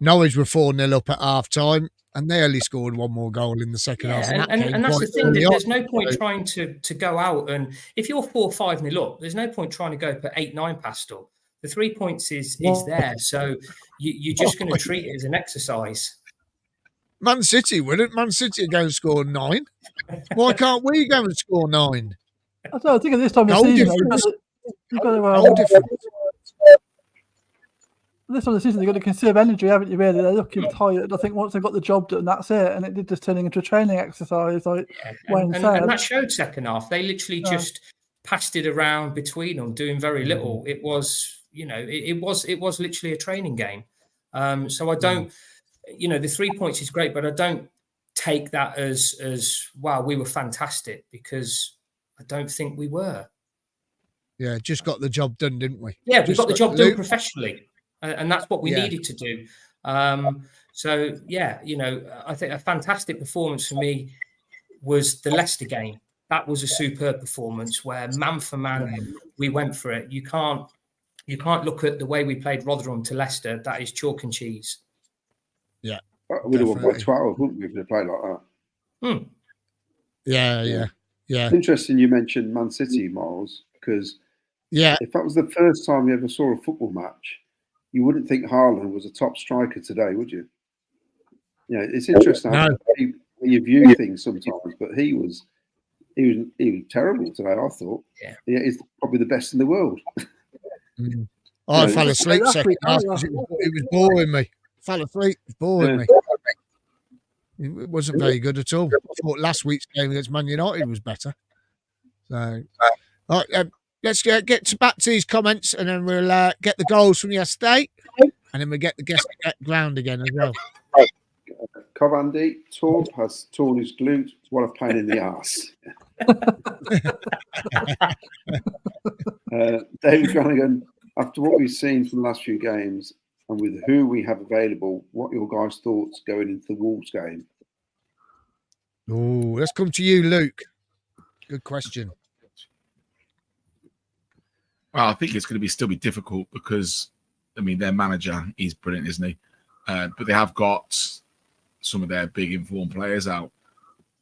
Norwich were 4-0 up at half time, and they only scored one more goal in the second half. And that's the thing. There's no point trying to go out and if you're 4-5-0 up, there's no point trying to go for 8-9 past up. The 3 points is there, so you're just going to treat it as an exercise. Man City wouldn't. Man City go and score 9. Why can't we go and score 9? I think at this time of the season, you've got to. This time of the season, you've got to conserve energy, haven't you? Really, they're looking tired. I think once they've got the job done, that's it, and it did just turning into a training exercise, like Wayne said. And that showed second half. They literally just passed it around between them, doing very little. It was, it was literally a training game. So I don't, the 3 points is great, but I don't take that as wow, we were fantastic because I don't think we were. Yeah, just got the job done, didn't we? Yeah, we got the job done professionally. And that's what we needed to do. So, yeah, I think a fantastic performance for me was the Leicester game. That was a superb performance where man for man, we went for it. You can't look at the way we played Rotherham to Leicester. That is chalk and cheese. Yeah. We'd have won by 12, wouldn't we, if they played like that? Yeah. It's interesting you mentioned Man City, Myles, because if that was the first time you ever saw a football match, you wouldn't think Haaland was a top striker today, would you? It's interesting how you view things sometimes, but he was terrible today, I thought. Yeah, he's probably the best in the world. I fell asleep second half because it was boring me. Fell asleep, it was boring me. It wasn't very good at all. I thought last week's game against Man United was better. So, all right, let's get back to these comments, and then we'll get the goals from yesterday, and then we'll get the guest ground again as well. Covandy, Torp has torn his glute. What a pain in the arse. David Flanagan, after what we've seen from the last few games and with who we have available, what are your guys' thoughts going into the Wolves game? Oh, let's come to you, Luke. Good question. Well, I think it's going to still be difficult because, their manager, he's brilliant, isn't he? But they have got some of their big informed players out.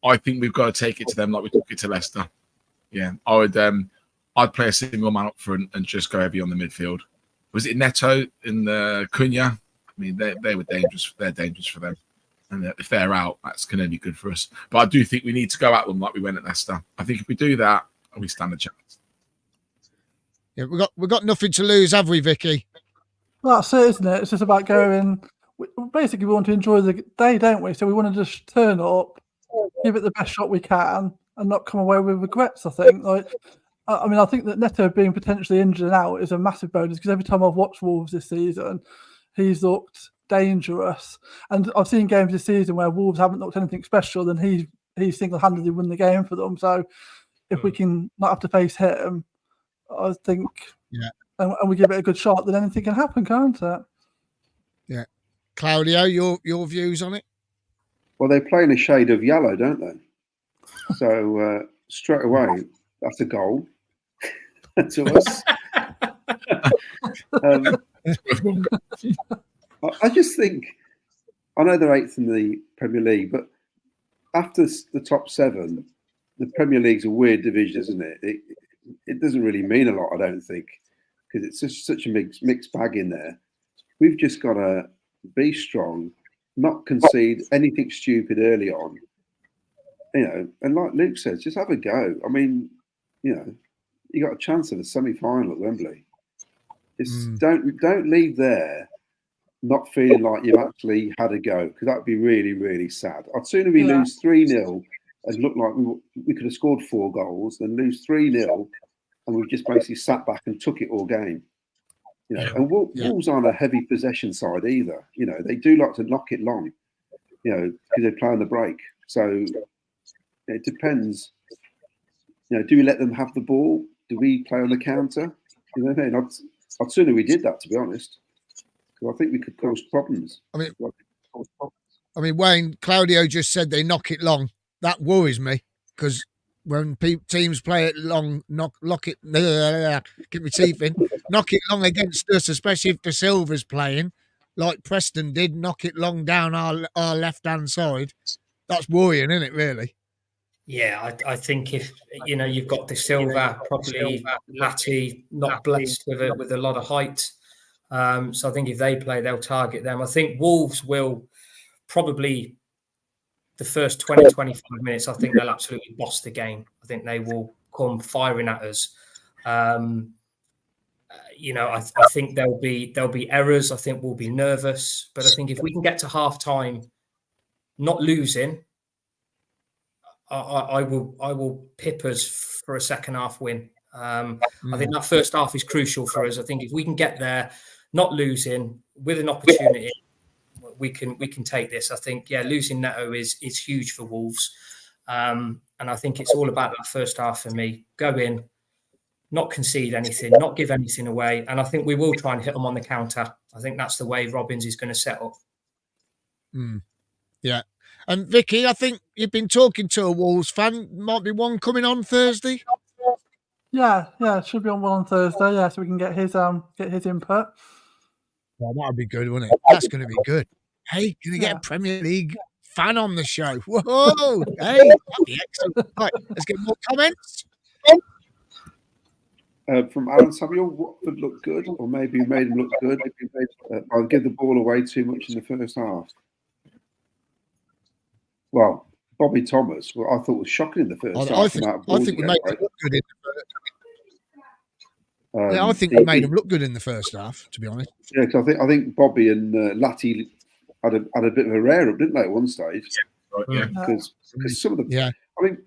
I think we've got to take it to them like we took it to Leicester. Yeah, I'd play a single man up front and just go heavy on the midfield. Was it Neto in the Cunha? They were dangerous. They're dangerous for them. And if they're out, that's going to be good for us. But I do think we need to go at them like we went at Leicester. I think if we do that, we stand a chance. Yeah, we've got nothing to lose, have we, Vicky? That's it, isn't it? It's just about going. Basically, we want to enjoy the day, don't we? So we want to just turn up, give it the best shot we can, and not come away with regrets. I think. I think that Neto being potentially injured and out is a massive bonus because every time I've watched Wolves this season, he's looked dangerous. And I've seen games this season where Wolves haven't looked anything special, and he single-handedly won the game for them. So if we can not have to face him, I think, and we give it a good shot, then anything can happen, can't it? Yeah. Claudio, your views on it? Well, they play in a shade of yellow, don't they? So straight away, that's a goal to us. I just think, I know they're 8th in the Premier League, but after the top 7, the Premier League's a weird division, isn't it? It doesn't really mean a lot, I don't think, because it's just such a mixed bag in there. We've just got to be strong, not concede anything stupid early on, and like Luke says, just have a go. You got a chance of a semi-final at Wembley. Just don't leave there not feeling like you've actually had a go, because that would be really, really sad. I'd sooner we lose 3-0 and look like we could have scored 4 goals than lose 3-0 and we just basically sat back and took it all game. And Wolves aren't a heavy possession side either. They do like to knock it long, because they play on the break. So it depends. Do we let them have the ball? Do we play on the counter? I'd sooner we did that, to be honest. Because I think we could cause problems. Wayne, Claudio just said they knock it long. That worries me because when teams play it long, knock it long against us, especially if the Silver's playing, like Preston did, knock it long down our left-hand side. That's worrying, isn't it, really? Yeah, I think if, you've got the Silva, probably Latti, not blessed with a lot of height. So I think if they play, they'll target them. I think Wolves will probably, the first 20, 25 minutes, I think they'll absolutely boss the game. I think they will come firing at us. I think there'll be errors. I think we'll be nervous. But I think if we can get to half-time not losing, I will pip us for a second half win. I think that first half is crucial for us. I think if we can get there, not losing, with an opportunity, we can take this. I think, losing Neto is huge for Wolves. And I think it's all about that first half for me. Go in, not concede anything, not give anything away. And I think we will try and hit them on the counter. I think that's the way Robbins is going to set up. Yeah. And Vicky, I think you've been talking to a Wolves fan. Might be one coming on Thursday. Yeah, it should be on one on Thursday. Yeah, so we can get his input. Well, that'll be good, won't it? That's going to be good. Hey, can you get a Premier League fan on the show? Whoa! Hey, that'd be excellent. Right, let's get more comments. From Alan Samuel, Watford look good, or maybe we made him look good. I'll give the ball away too much in the first half. Well, Bobby Thomas, I thought was shocking in the first half. I think we made him look good in the first half. I think we made him look good in the first half, to be honest. Yeah, because I think Bobby and Latty had a bit of a rear up, didn't they, at one stage? Yeah. Because some of the... Yeah. I mean,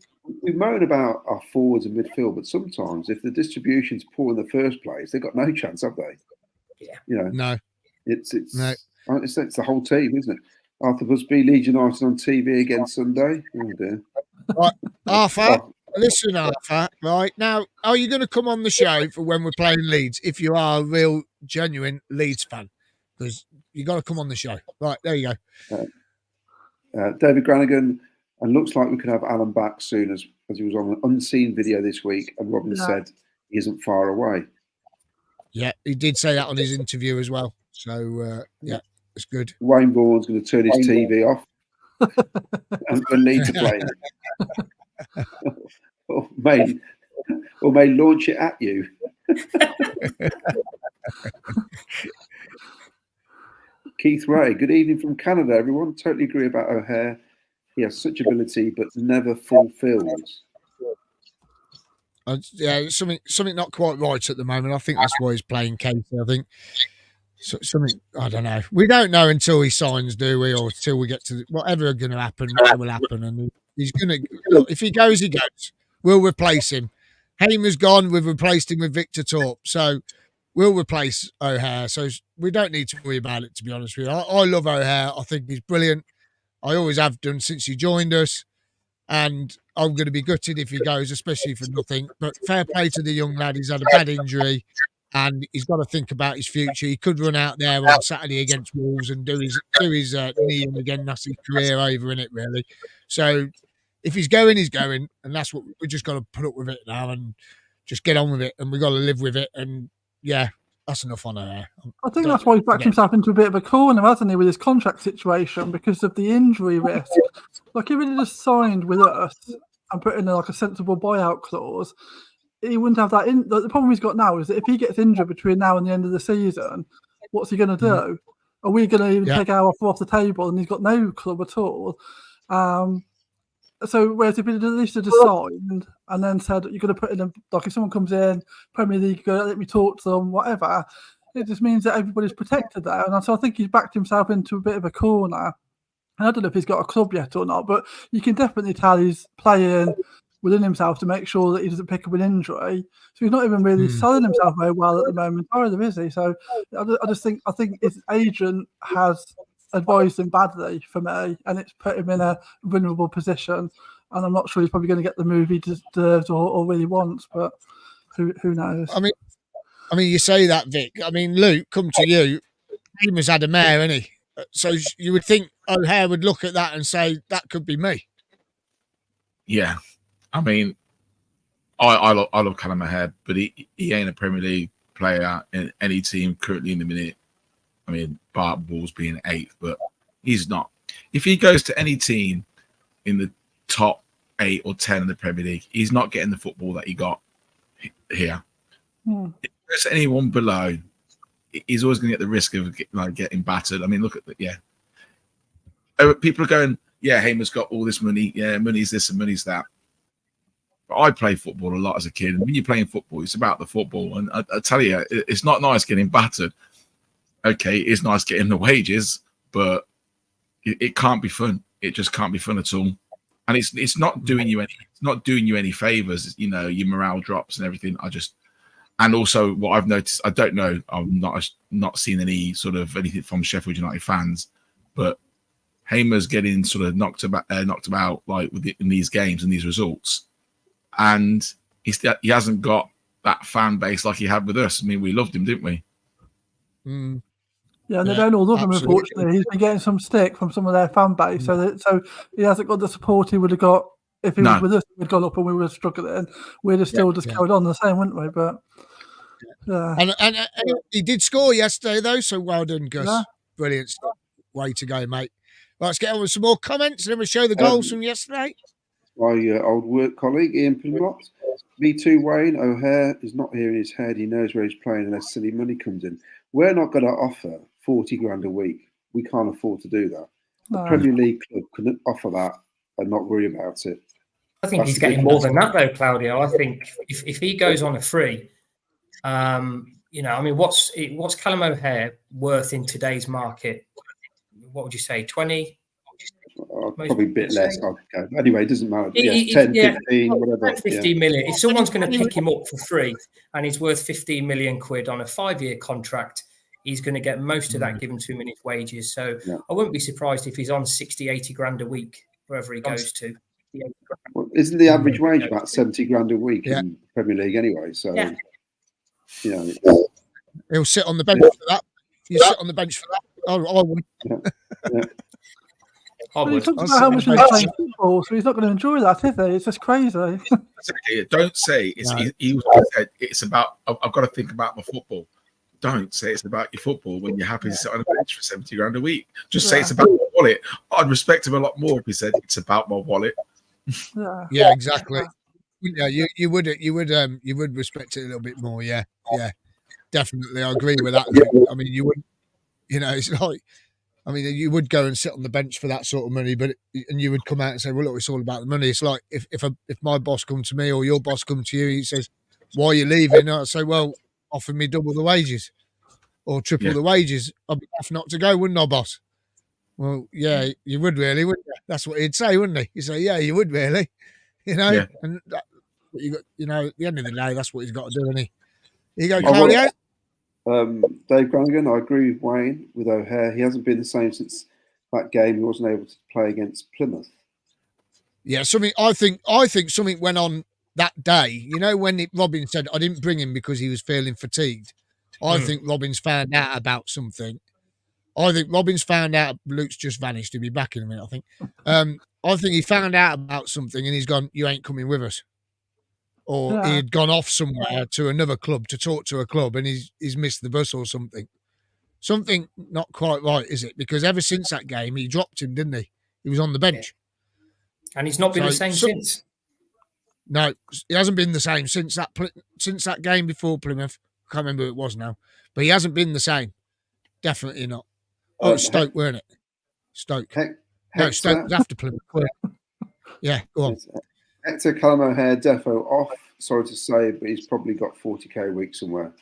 we moan about our forwards and midfield, but sometimes if the distribution's poor in the first place, they've got no chance, have they? Yeah. You know? No. It's the whole team, isn't it? Arthur Busby, Leeds United on TV again Sunday. Oh, dear. Right, Arthur, listen, Arthur. Right, now, are you going to come on the show for when we're playing Leeds if you are a real, genuine Leeds fan? Because you got to come on the show. Right, there you go. David Granigan, and looks like we could have Alan back soon as he was on an unseen video this week, and Robin said he isn't far away. Yeah, he did say that on his interview as well. So, yeah. It's good. Wayne Vaughan's going to turn his TV off and need to play it. or may launch it at you. Keith Ray, good evening from Canada, everyone. Totally agree about O'Hare. He has such ability, but never fulfills. Yeah, something not quite right at the moment. I think that's why he's playing Casey. I think. So, something, I don't know. We don't know until he signs, do we? Or until we get to whatever going to happen, what will happen. And he's going to, look, if he goes, he goes. We'll replace him. Hamer's gone. We've replaced him with Victor Torp. So we'll replace O'Hare. So we don't need to worry about it, to be honest with you. I love O'Hare. I think he's brilliant. I always have done since he joined us. And I'm going to be gutted if he goes, especially for nothing. But fair play to the young lad. He's had a bad injury. And he's got to think about his future. He could run out there on Saturday against Wolves and do his knee in again. That's his career over, in it, really. So if he's going, he's going. And that's what we just got to put up with it now and just get on with it. And we've got to live with it. And, yeah, that's enough on there. I think that's why he's backed himself into a bit of a corner, hasn't he, with his contract situation because of the injury risk. Like, if he just signed with us and put in a sensible buyout clause, he wouldn't have that. The problem he's got now is that if he gets injured between now and the end of the season, what's he going to do? Are we going to even take our offer off the table and he's got no club at all? So whereas if he at least had signed and then said you're going to put in if someone comes in, Premier League, go, let me talk to them, whatever, it just means that everybody's protected there. And so I think he's backed himself into a bit of a corner. And I don't know if he's got a club yet or not, but you can definitely tell he's playing within himself to make sure that he doesn't pick up an injury. So he's not even really selling himself very well at the moment either, is he? So I think his agent has advised him badly for me, and it's put him in a vulnerable position. And I'm not sure he's probably going to get the move he deserves or really wants, but who knows? I mean, you say that, Vic. I mean, Luke, come to you. Hamer's had a mare, hasn't he? So you would think O'Hare would look at that and say, that could be me. Yeah. I mean, I love Callum O'Hare, but he ain't a Premier League player in any team currently in the minute. I mean, Bart Wolves being 8th, but he's not. If he goes to any team in the top 8 or 10 in the Premier League, he's not getting the football that he got here. If there's anyone below, he's always going to get the risk of getting battered. I mean, look at people are going, yeah, Hamer's got all this money. Yeah, money's this and money's that. But I played football a lot as a kid. And when you're playing football, it's about the football. And I tell you, it's not nice getting battered. Okay, it's nice getting the wages, but it can't be fun. It just can't be fun at all. And it's not doing you any favors. You know, your morale drops and everything. And also what I've noticed, I don't know, I'm not seeing any sort of anything from Sheffield United fans, but Hamer's getting sort of knocked about like in these games and these results, and he hasn't got that fan base like he had with us. I mean, we loved him, didn't we? Yeah, and they don't all love him, unfortunately. He's been getting some stick from some of their fan base, so he hasn't got the support he would have got if he was with us. We'd gone up and we would have struggling, and we'd have still just carried on the same, wouldn't we? But and he did score yesterday, though, so well done, Gus. Yeah. Brilliant stuff. Way to go, mate. Right, let's get on with some more comments, and then we'll show the goals from yesterday. My old work colleague, Ian Pinlott. Me too, Wayne. O'Hare is not here in his head. He knows where he's playing unless silly money comes in. We're not going to offer 40 grand a week. We can't afford to do that. The Premier League club couldn't offer that and not worry about it. I think he's getting more than that, though, Claudio. I think if he goes on a free, what's Callum O'Hare worth in today's market? What would you say, 20? Probably a bit less. Anyway, it doesn't matter. 10, 15, whatever. 15 million. If someone's going to pick him up for free and he's worth 15 million quid on a 5-year contract, he's going to get most of that given to him in his wages. So I wouldn't be surprised if he's on 60, 80 grand a week, wherever he goes to. Well, isn't the average wage about 70 grand a week in the Premier League anyway? So, he'll sit on the bench for that. You sit on the bench for that. I would. But he talks about how much he's playing football, so he's not going to enjoy that, is he? It's just crazy. Don't say it's about. I've got to think about my football. Don't say it's about your football when you're happy to sit on a bench for 70 grand a week. Just say it's about my wallet. I'd respect him a lot more if he said it's about my wallet. Yeah, exactly. Yeah, you would respect it a little bit more. Yeah, definitely. I agree with that. I mean, you would. It's like. I mean, you would go and sit on the bench for that sort of money, and you would come out and say, "Well, look, it's all about the money." It's like if my boss come to me or your boss come to you, he says, "Why are you leaving?" I say, "Well, offer me double the wages or triple the wages. I'd be off not to go, wouldn't I, boss?" Well, yeah, you would really, wouldn't you? That's what he'd say, wouldn't he? He'd say, "Yeah, you would really," and that, you got, at the end of the day, that's what he's got to do, isn't he? You go, Claudio. Dave Granigan, I agree with Wayne with O'Hare. He hasn't been the same since that game. He wasn't able to play against Plymouth. Yeah, I think something went on that day. When Robin said I didn't bring him because he was feeling fatigued. I think Robin's found out about something. I think Robin's found out. Luke's just vanished. He'll be back in a minute, I think. I think he found out about something and he's gone, "You ain't coming with us." Or he had gone off somewhere to another club to talk to a club and he's missed the bus or something. Something not quite right, is it? Because ever since that game, he dropped him, didn't he? He was on the bench. And he's not been the same since. No, he hasn't been the same since that game before Plymouth. I can't remember who it was now. But he hasn't been the same. Definitely not. Oh, it's Stoke, weren't it? Stoke. No, Stoke was after Plymouth. Yeah, go on. Hector Callum O'Hare, defo off. Sorry to say, but he's probably got 40k a week somewhere.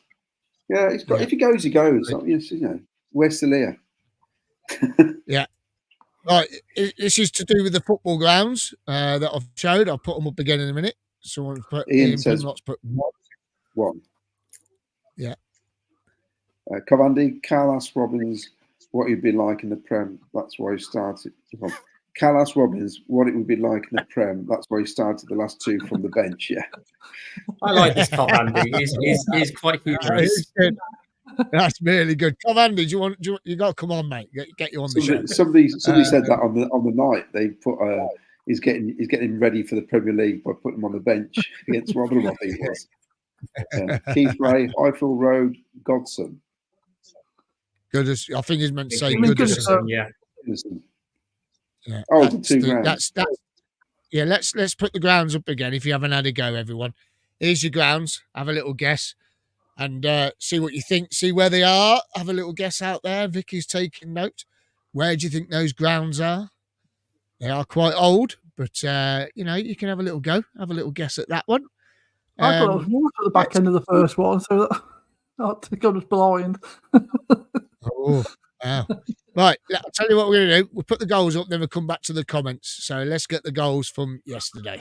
Yeah, he's got. If he goes, he goes. We're still here. Yeah. Right. This is to do with the football grounds that I've showed. I'll put them up again in a minute. Someone put Ian says put one. Yeah. Cavandi, Cal asked Robbins what he'd be like in the Prem. That's why he started. Cal asked Robbins what it would be like in the Prem. That's why he started the last two from the bench. Yeah. I like this Cov Andy. He's quite humorous. That's really good. Cov Andy, you got to come on, mate. Get you on the show. Somebody said that on the night. They put he's getting ready for the Premier League by putting him on the bench against Rotherham, I think it was. Keith Ray, Highfield Road, Godson. I think he's meant to say Goodison. Yeah. Yeah. Oh, the 2 grounds. Yeah, let's put the grounds up again if you haven't had a go, everyone. Here's your grounds. Have a little guess and see what you think. See where they are. Have a little guess out there. Vicky's taking note. Where do you think those grounds are? They are quite old, but you can have a little go. Have a little guess at that one. I thought it was more at the back end of the first one, so I think I was blind. Oh, wow. Right, I'll tell you what we're going to do. We'll put the goals up, then we'll come back to the comments. So let's get the goals from yesterday.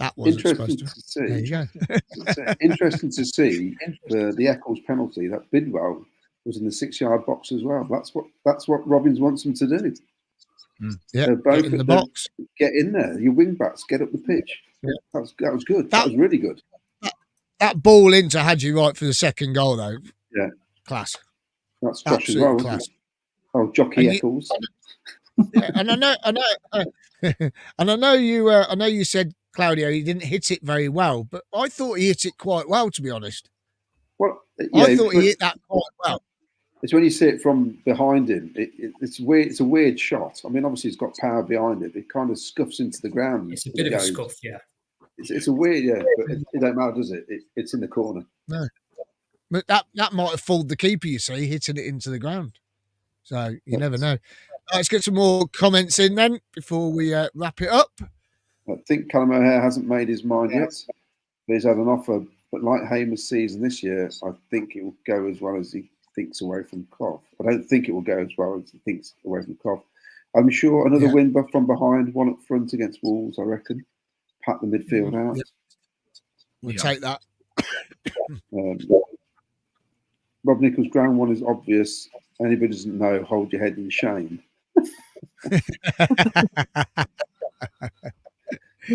That wasn't Interesting supposed to. to see. There you go. Interesting to see the Eccles penalty. That Bidwell was in the 6-yard box as well. That's what Robbins wants them to do. Yeah, They're both get in the box. Get in there. Your wing backs get up the pitch. Yeah. That was good. That was really good. That ball into Hadji Wright for the second goal, though. Yeah, class. That's Josh as well, wasn't it? Oh, Jockey Eccles. Yeah, and I know you said, Claudio, he didn't hit it very well, but I thought he hit it quite well, to be honest. Well, yeah, I thought he hit that quite well. It's when you see it from behind him. It's weird. It's a weird shot. I mean, obviously, it's got power behind it. It kind of scuffs into the ground. It's a bit of a scuff, yeah. It's a weird, yeah, but it don't matter, does it? It's in the corner. No, but that might have fooled the keeper. You see, hitting it into the ground. So you never know. Let's get some more comments in then before we wrap it up. I think Callum O'Hare hasn't made his mind yet. But he's had an offer, but like Hamer's season this year, I think it will go as well as he thinks away from Clough. I don't think it will go as well as he thinks away from Clough. I'm sure another win from behind, one up front against Wolves, I reckon. Pat the midfield out. Yep. We'll take that. Rob Nichols' ground one is obvious. Anybody doesn't know, hold your head in shame.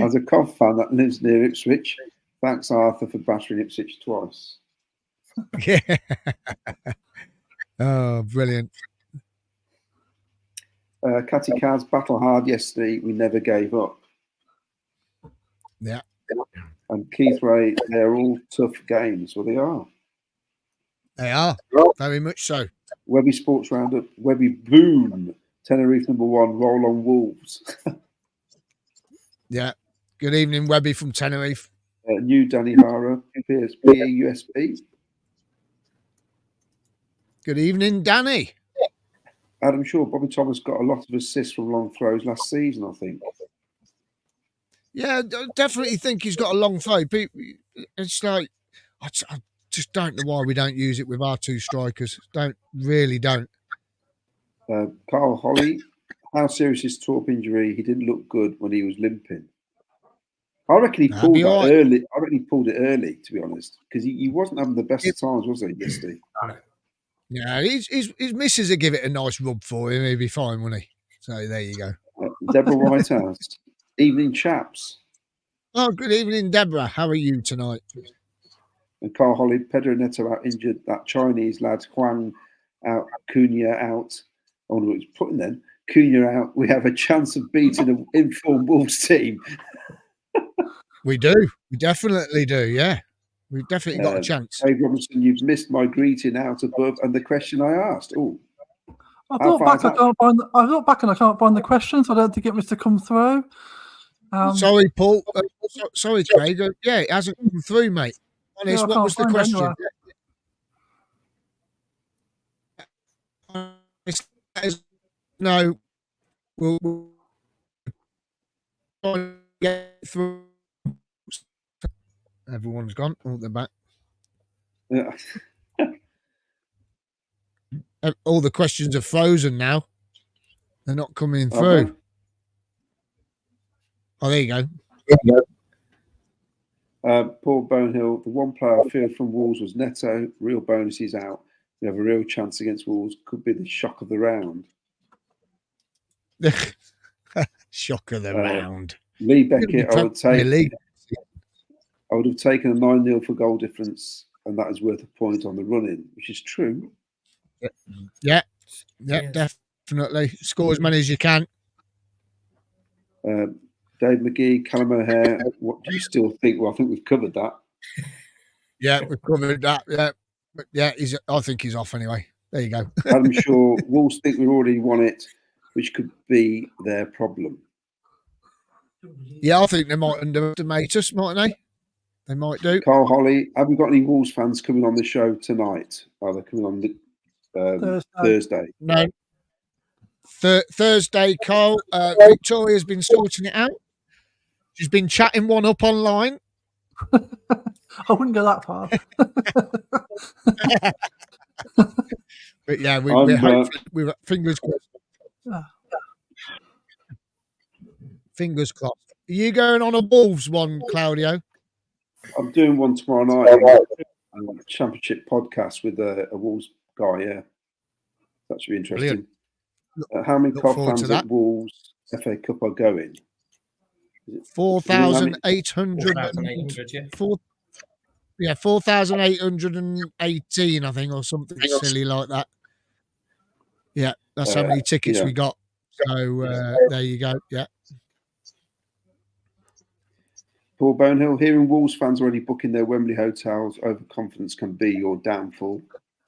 As a Cov fan that lives near Ipswich, thanks Arthur for battering Ipswich twice. Yeah. Oh, brilliant. Catty Cars battle hard yesterday. We never gave up. Yeah. And Keith Ray, they're all tough games. Well, they are. They are. Very much so. Webby Sports Roundup. Webby boom. Tenerife #1. Roll on Wolves. Yeah. Good evening, Webby from Tenerife. New Danny Hara. PSP USB. Good evening, Danny. Adam Shaw. Bobby Thomas got a lot of assists from long throws last season, I think. Yeah, I definitely think he's got a long throw. It's like, I just don't know why we don't use it with our two strikers. Don't. Carl Holly, how serious is Torp injury? He didn't look good when he was limping. I reckon he pulled that early. I reckon he pulled it early, to be honest, because he wasn't having the best of times, was he, yesterday? Yeah, his missus would give it a nice rub for him. He'd be fine, wouldn't he? So there you go. Deborah Whitehouse. Evening, chaps. Oh, good evening, Deborah. How are you tonight? And Carl Holly, Pedro Neto out injured. That Chinese lad, Huang out, Cunha out. I wonder what he's putting then. Cunha out. We have a chance of beating an informed Wolves team. We do. We definitely do, yeah. We've definitely got a chance. Hey, Robinson, you've missed my greeting out above and the question I asked. Oh, I look back and I can't find the questions. I don't think it was to come through. Sorry, Paul. Sorry, Craig. Yeah, it hasn't come through, mate. Honest, what was the question? No, we'll get through. Everyone's gone. Oh, they're back. Yeah. All the questions are frozen now. They're not coming through. Okay. Oh, there you go. Paul Bonehill, the one player I feared from Wolves was Neto. Real bonus, he's out. We have a real chance against Wolves. Could be the shock of the round. Shock of the round. Lee Beckett, I would have taken a 9-0 for goal difference, and that is worth a point on the run-in, which is true. Yeah, definitely. Score as many as you can. Dave McGee, Callum O'Hare, what do you still think? Well, I think we've covered that. Yeah, we've covered that. Yeah, but yeah, I think he's off anyway. There you go. I'm sure Wolves think we've already won it, which could be their problem. Yeah, I think they might underestimate us, mightn't they? They might do. Carl Holly, have we got any Wolves fans coming on the show tonight? Are they coming on Thursday? No. Thursday, Carl. Victoria's been sorting it out. She's been chatting one up online. I wouldn't go that far. But yeah, we're fingers crossed. Fingers crossed. you going on a Wolves one, Claudio? I'm doing one tomorrow night. Championship podcast with a Wolves guy. Yeah, that should be interesting. How many COD fans at Wolves FA Cup are going? 4,800. 4,818, I think, or something silly like that. Yeah, that's how many tickets we got. So there you go. Yeah. Paul Bonehill, hearing Wolves fans already booking their Wembley hotels, overconfidence can be your downfall.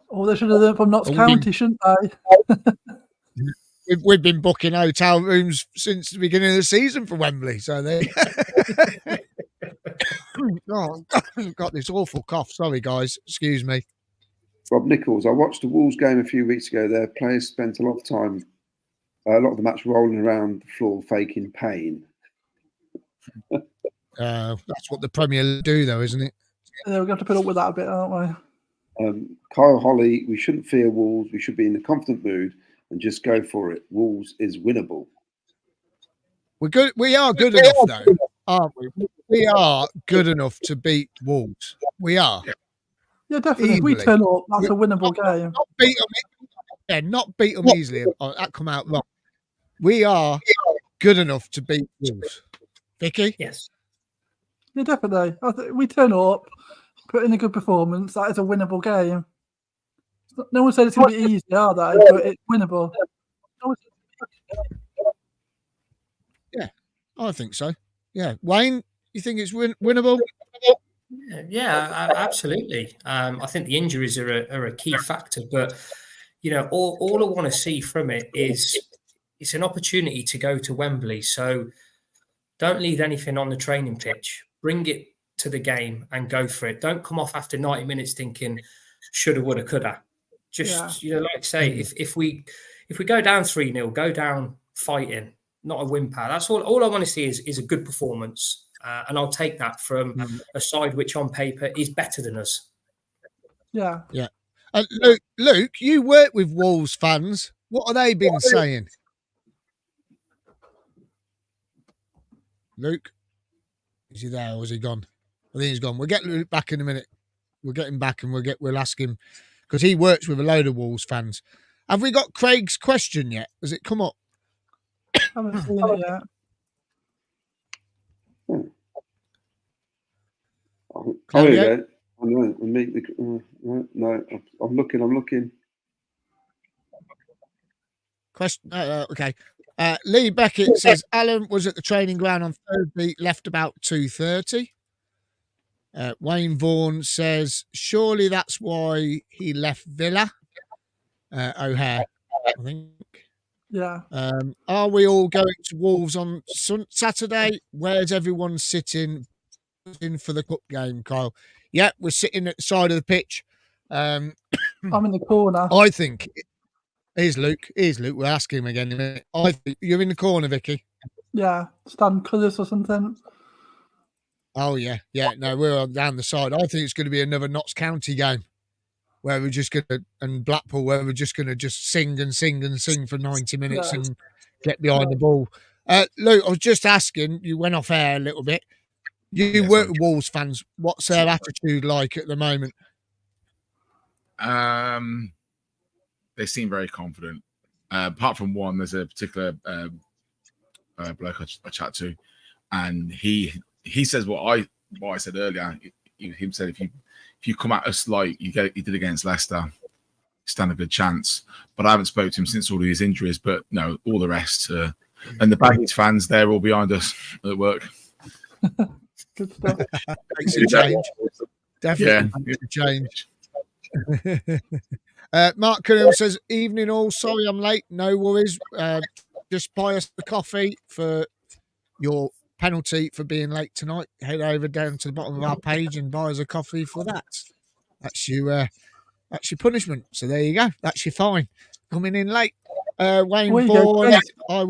Oh, they should have learned from Notts County, shouldn't they? We've been booking hotel rooms since the beginning of the season for Wembley, so they. Oh, I've got this awful cough. Sorry, guys. Excuse me. Rob Nichols, I watched the Wolves game a few weeks ago. Their players spent a lot of time, a lot of the match rolling around the floor, faking pain. That's what the Premier League do, though, isn't it? Yeah, we're going to have to put up with that a bit, aren't we? Kyle Holly, we shouldn't fear Wolves. We should be in a confident mood and just go for it. Wolves is winnable. We're good. We are good enough, though, aren't we? We are good enough to beat Wolves. We are. Yeah, definitely. Easily. If we turn up, that's a winnable game. Not beat them, not beat them easily. That come out wrong. We are good enough to beat Wolves. Vicky? Yes. Yeah, definitely. We turn up, put in a good performance. That is a winnable game. No one said it's going to be easy, are they? But it's winnable. Yeah, I think so. Yeah. Wayne, you think it's winnable? Yeah, absolutely. I think the injuries are a key factor, but all I want to see from it is it's an opportunity to go to Wembley. So don't leave anything on the training pitch. Bring it to the game and go for it. Don't come off after 90 minutes thinking shoulda, woulda, coulda. Just like I say, if we go down 3-0, go down fighting, not a whimper. That's all I want to see is a good performance. And I'll take that from a side which on paper is better than us. Yeah. Yeah. Luke, you work with Wolves fans. What have they been saying? Luke? Is he there or is he gone? I think he's gone. We'll get Luke back in a minute. We'll get him back and we'll ask him because he works with a load of Wolves fans. Have we got Craig's question yet? Has it come up? I haven't seen it yet. Oh, yeah. No, I'm looking. Question. Okay. Lee Beckett says Alan was at the training ground on Thursday, left about 2:30. Wayne Vaughan says surely that's why he left Villa. O'Hare, I think. Yeah. Are we all going to Wolves on Saturday? Where's everyone sitting in for the cup game, Kyle? Yeah, we're sitting at the side of the pitch. I'm in the corner. I think. Here's Luke. We'll ask him again in a minute. I think you're in the corner, Vicky. Yeah, stand colours or something. Oh, yeah. Yeah, no, we're on down the side. I think it's going to be another Notts County game where we're just going to, and Blackpool, where we're just going to just sing for 90 minutes and get behind the ball. Luke, I was just asking, you went off air a little bit. You work with Wolves fans. What's their attitude like at the moment? They seem very confident. Apart from one, there's a particular bloke I chat to, and he says what I said earlier. He said if you come at us like you did against Leicester, you stand a good chance. But I haven't spoken to him since all of his injuries. But no, all the rest and the Baggies fans, they're all behind us at work. Good stuff. Makes a change. Definitely makes a change. Mark Cunningham says, evening all. Sorry I'm late. No worries. Just buy us the coffee for your penalty for being late tonight. Head over down to the bottom of our page and buy us a coffee for that. That's your punishment. So there you go. That's your fine. Coming in late. Wayne Vaughan, I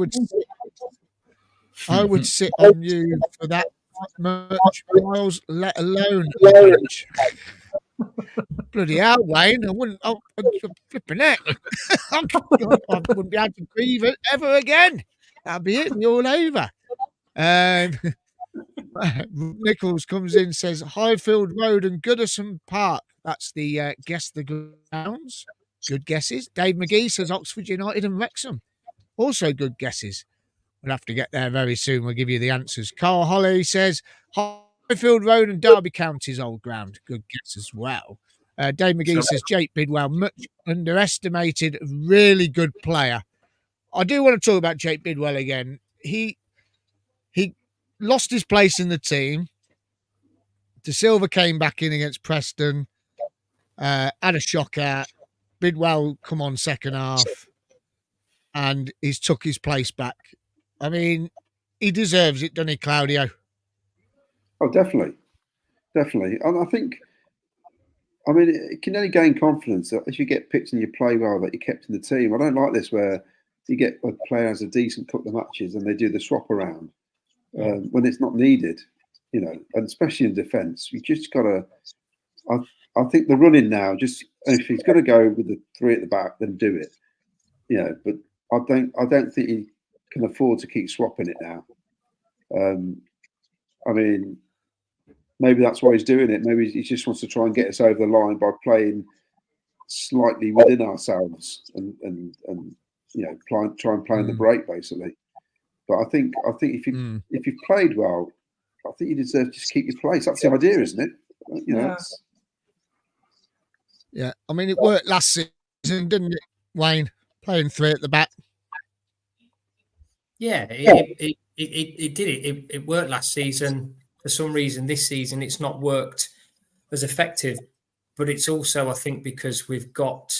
would sit on you for that much, Myles, let alone lunch. Bloody hell, Wayne! I'm flipping it. I wouldn't be able to breathe it ever again. That'd be it. Be all over. Nichols comes in, says Highfield Road and Goodison Park. That's the guess the grounds. Good guesses. Dave McGee says Oxford United and Wrexham. Also good guesses. We'll have to get there very soon. We'll give you the answers. Carl Holly says Highfield Road and Derby County's old ground. Good guess as well. Dave McGee says Jake Bidwell, much underestimated, really good player. I do want to talk about Jake Bidwell again. He lost his place in the team. De Silva came back in against Preston, had a shocker. Bidwell come on second half, and he's took his place back. I mean, he deserves it, doesn't he, Claudio? Oh, definitely. Definitely. And I think, I mean, it can only gain confidence if you get picked and you play well, that you're kept in the team. I don't like this where you get a player has a decent couple of matches and they do the swap around when it's not needed, you know, and especially in defence. You just got to, I think the running now, just if he's got to go with the three at the back, then do it. You know, but I don't think he can afford to keep swapping it now. I mean, maybe that's why he's doing it. Maybe he just wants to try and get us over the line by playing slightly within ourselves and you know, try and play in the break basically. But I think if you've played well, I think you deserve to just keep your place. That's the idea, isn't it? You know. Yeah. I mean, it worked last season, didn't it, Wayne? Playing three at the back. Yeah, it did it. It worked last season. For some reason, this season it's not worked as effective. But it's also, I think, because we've got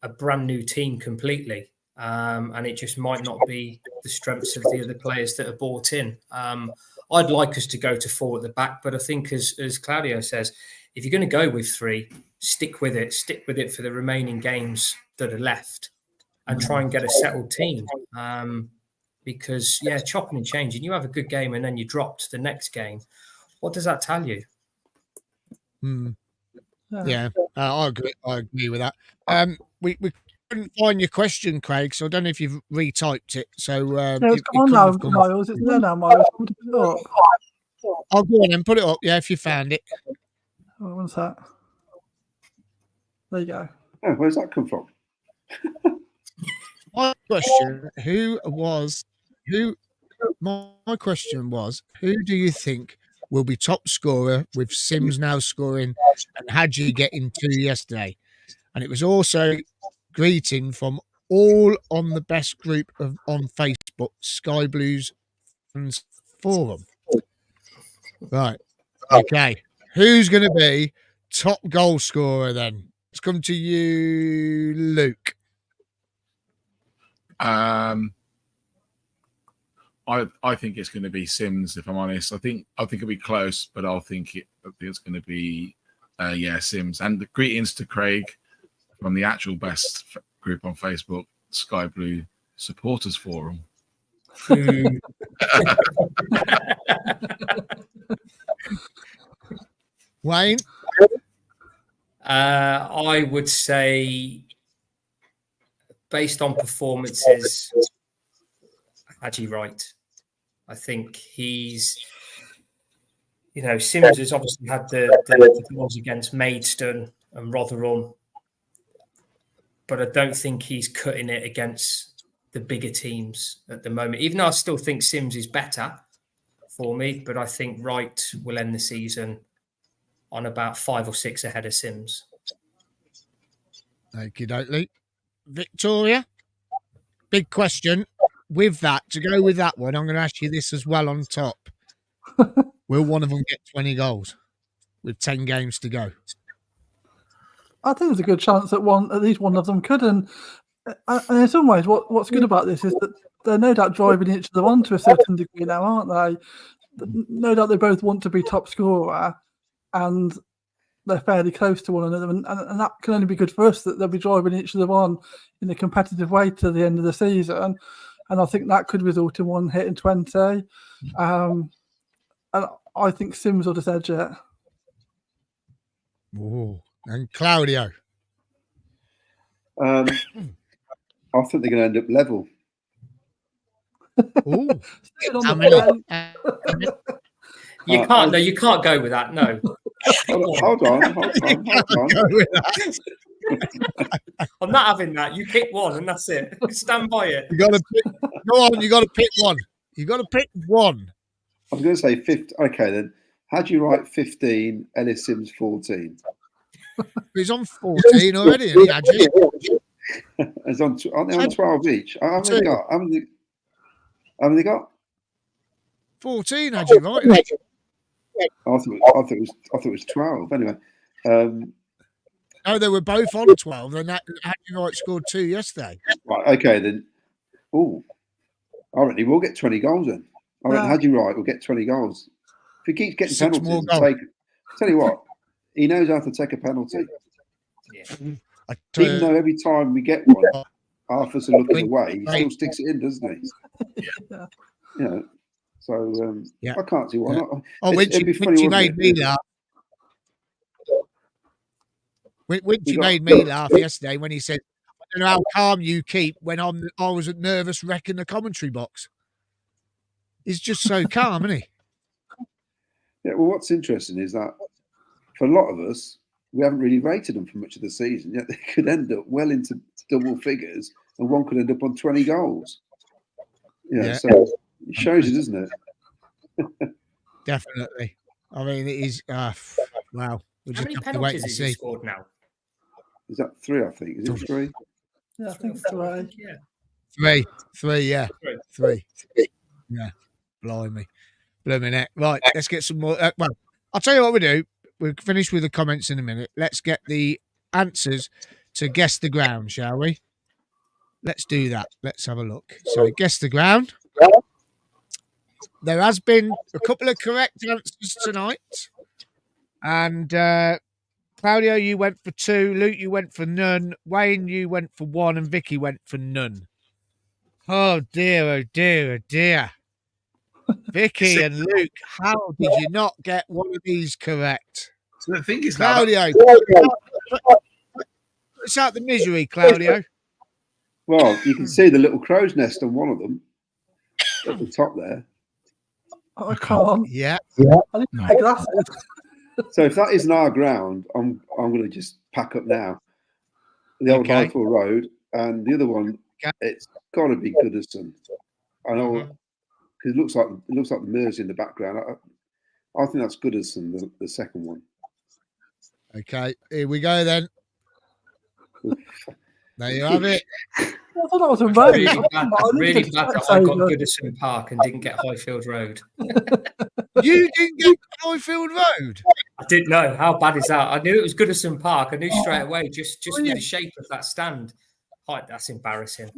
a brand new team completely, and it just might not be the strengths of the other players that are bought in. I'd like us to go to four at the back, but I think, as Claudio says, if you're going to go with three, stick with it. Stick with it for the remaining games that are left, and try and get a settled team. Because, chopping and changing, you have a good game and then you dropped the next game. What does that tell you? Yeah, I agree with that. We couldn't find your question, Craig, so I don't know if you've retyped it. So it's gone now, Myles. It's there now, Myles. I'll go on and put it up. Yeah, if you found it. Oh, what's that? There you go. Oh, where's that come from? My question: who do you think will be top scorer with Sims now scoring and Hadji getting 2 yesterday? And it was also greeting from all on the best group on Facebook, Sky Blues Fans Forum. Right. Okay. Who's going to be top goal scorer then? Let's come to you, Luke. I think it's going to be Sims, if I'm honest. I think it'll be close, but I think it's going to be Sims. And the greetings to Craig from the actual best group on Facebook, Sky Blue Supporters Forum. Wayne? I would say, based on performances, Hadji Wright. I think he's, Sims has obviously had the goals against Maidstone and Rotherham, but I don't think he's cutting it against the bigger teams at the moment. Even though I still think Sims is better for me, but I think Wright will end the season on about 5 or 6 ahead of Sims. Thank you, Lee. Victoria, big question. With that, to go with that one, I'm going to ask you this as well on top. Will one of them get 20 goals with 10 games to go? I think there's a good chance that at least one of them could. And in some ways, what's good about this is that they're no doubt driving each other on to a certain degree now, aren't they? No doubt they both want to be top scorer, and they're fairly close to one another. And that can only be good for us, that they'll be driving each other on in a competitive way to the end of the season. And I think that could result in one hitting 20. And I think Sims will just edge it. Ooh. And Claudio? I think they're going to end up level. Ooh. Sitting on How the many? bench. You can't. No, you can't go with that. No. Hold on. Go with that. I'm not having that. You pick one, and that's it. Stand by it. You got to pick. Go on. You got to pick one. You got to pick one. I was going to say 50. Okay, then. How'd you write 15? Ellis Sims 14. He's on 14 already, isn't he, Hadji? It's on. Aren't they on 12 each? How many they got? 14, Hadji, right? Isn't he? I thought it was 12. Anyway. No, they were both on 12, and Hadji Wright scored 2 yesterday. Right. Okay, then. Oh, I reckon he will get 20 goals then. I reckon Hadji Wright will get 20 goals. If he keeps getting 6 penalties, more tell you what, he knows how to take a penalty. Yeah. Even though every time we get one, half us are looking away, he still sticks it in, doesn't he? Yeah. You know, so Yeah. I can't see why not. Oh, It'd be funny, Winchy wouldn't made me it? laugh. Winchy made me laugh yesterday when he said, I don't know how calm you keep when I was nervous wrecking the commentary box. He's just so calm, isn't he? Yeah, well, what's interesting is that for a lot of us, we haven't really rated them for much of the season, yet they could end up well into double figures, and one could end up on 20 goals. Yeah. So it shows you, doesn't it? Definitely. I mean, it is, wow. We'll How just many have to wait penalties and has he see. scored now? Is that 3, I think? Is it 3? Yeah, I think it's right. Yeah. 3, yeah. 3. Yeah. Blimey. Blooming heck. Right, let's get some more. Well, I'll tell you what we do. We'll finish with the comments in a minute. Let's get the answers to Guess the Ground, shall we? Let's do that. Let's have a look. So, Guess the Ground. There has been a couple of correct answers tonight. And Claudio, you went for 2. Luke, you went for none. Wayne, you went for 1. And Vicky went for none. Oh, dear, oh, dear, oh, dear. Vicky and Luke, how did you not get one of these correct? So the thing is, Claudio, it's out the misery, Claudio. Well, you can see the little crow's nest on one of them at the top there. I can't. Yeah. I need my glasses. So if that isn't our ground, I'm going to just pack up now. The old Highfield Road, and the other one, it's got to be Goodison. I know because it looks like the Mersey in the background. I think that's Goodison, the second one. Okay, here we go then. There you have it. I thought that was a road. Really bad that I got Goodison Park and didn't get Highfield Road. You didn't get Highfield Road? I didn't know. How bad is that? I knew it was Goodison Park. I knew straight away, just with the shape of that stand. That's embarrassing.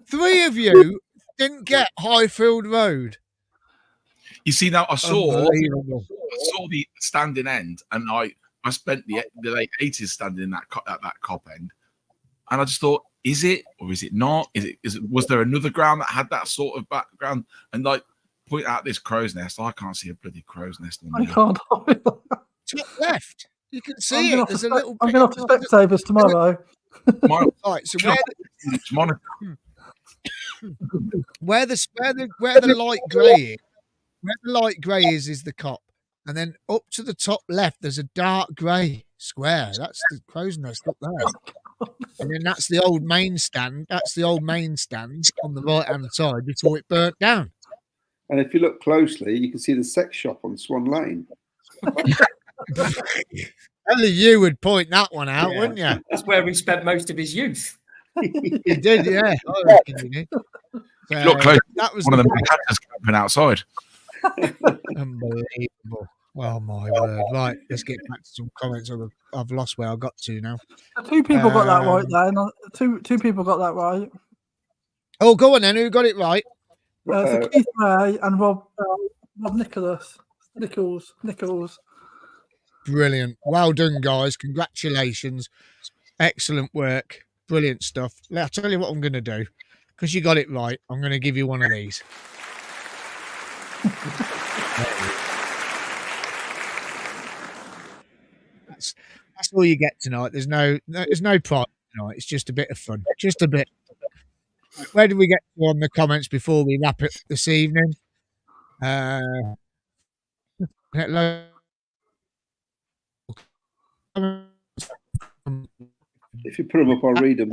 3 of you didn't get Highfield Road. You see, now I saw the standing end, and I spent the late 80s standing at that cop end, and I just thought, is it or is it not? Was there another ground that had that sort of background? And like, point out this crow's nest. I can't see a bloody crow's nest on there. I can't. Top left. You can see it. There's a little. I'm going to have to Specsavers tomorrow. Right. So where the light grey is the cop, and then up to the top left there's a dark grey square. That's the crow's nest up there, and then that's the old main stand. That's the old main stand on the right hand side before it burnt down. And if you look closely, you can see the sex shop on Swan Lane. Only you would point that one out, wouldn't you? That's where he spent most of his youth. He did, yeah. I reckon he did. So, look close. That was one of the cats camping outside. Unbelievable. Oh my word! Right, let's get back to some comments. I've lost where I got to now. 2 people got that right then. Two people got that right. Oh, go on then. Who got it right? So Keith Ray and Rob Nichols. Brilliant. Well done, guys. Congratulations. Excellent work. Brilliant stuff. I'll tell you what I'm going to do. Because you got it right, I'm going to give you one of these. That's all you get tonight. There's no prize tonight. It's just a bit of fun. Just a bit. Where did we get to on the comments before we wrap it this evening? If you put them up, I'll read them.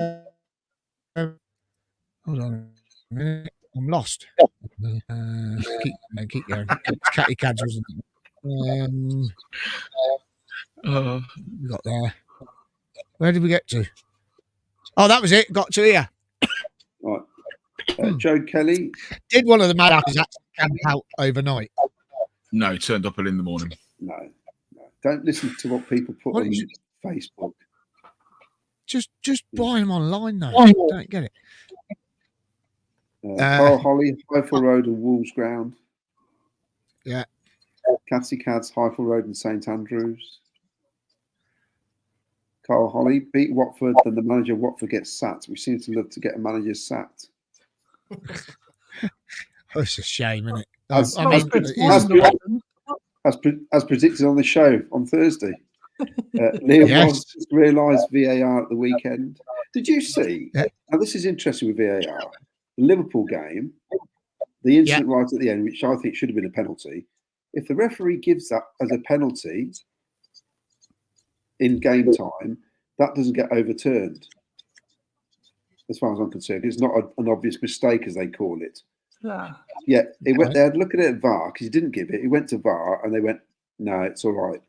Hold on a minute. I'm lost. Keep going. Catty Cads, wasn't it? We got there. Where did we get to? Oh, that was it. Got to here. Right. Joe Kelly. Did one of the Madhackers actually camp out overnight? No, he turned up early in the morning. No. Don't listen to what people put on Facebook. Just buy them online, though. Don't get it. Carl Holly, Highfield Road and Wolves Ground. Yeah. Catsy Cads, Highfield Road and St Andrews. Carl Holly, beat Watford, then the manager of Watford gets sacked. We seem to love to get a manager sacked. It's a shame, isn't it? As predicted on the show on Thursday. Liam Moss just realised VAR at the weekend. Did you see? Yeah. Now, this is interesting with VAR. The Liverpool game, the incident right at the end, which I think should have been a penalty. If the referee gives that as a penalty in game time, that doesn't get overturned. As far as I'm concerned, it's not an obvious mistake, as they call it. Yeah. They had to look at it at VAR because he didn't give it. He went to VAR and they went, "No, it's all right."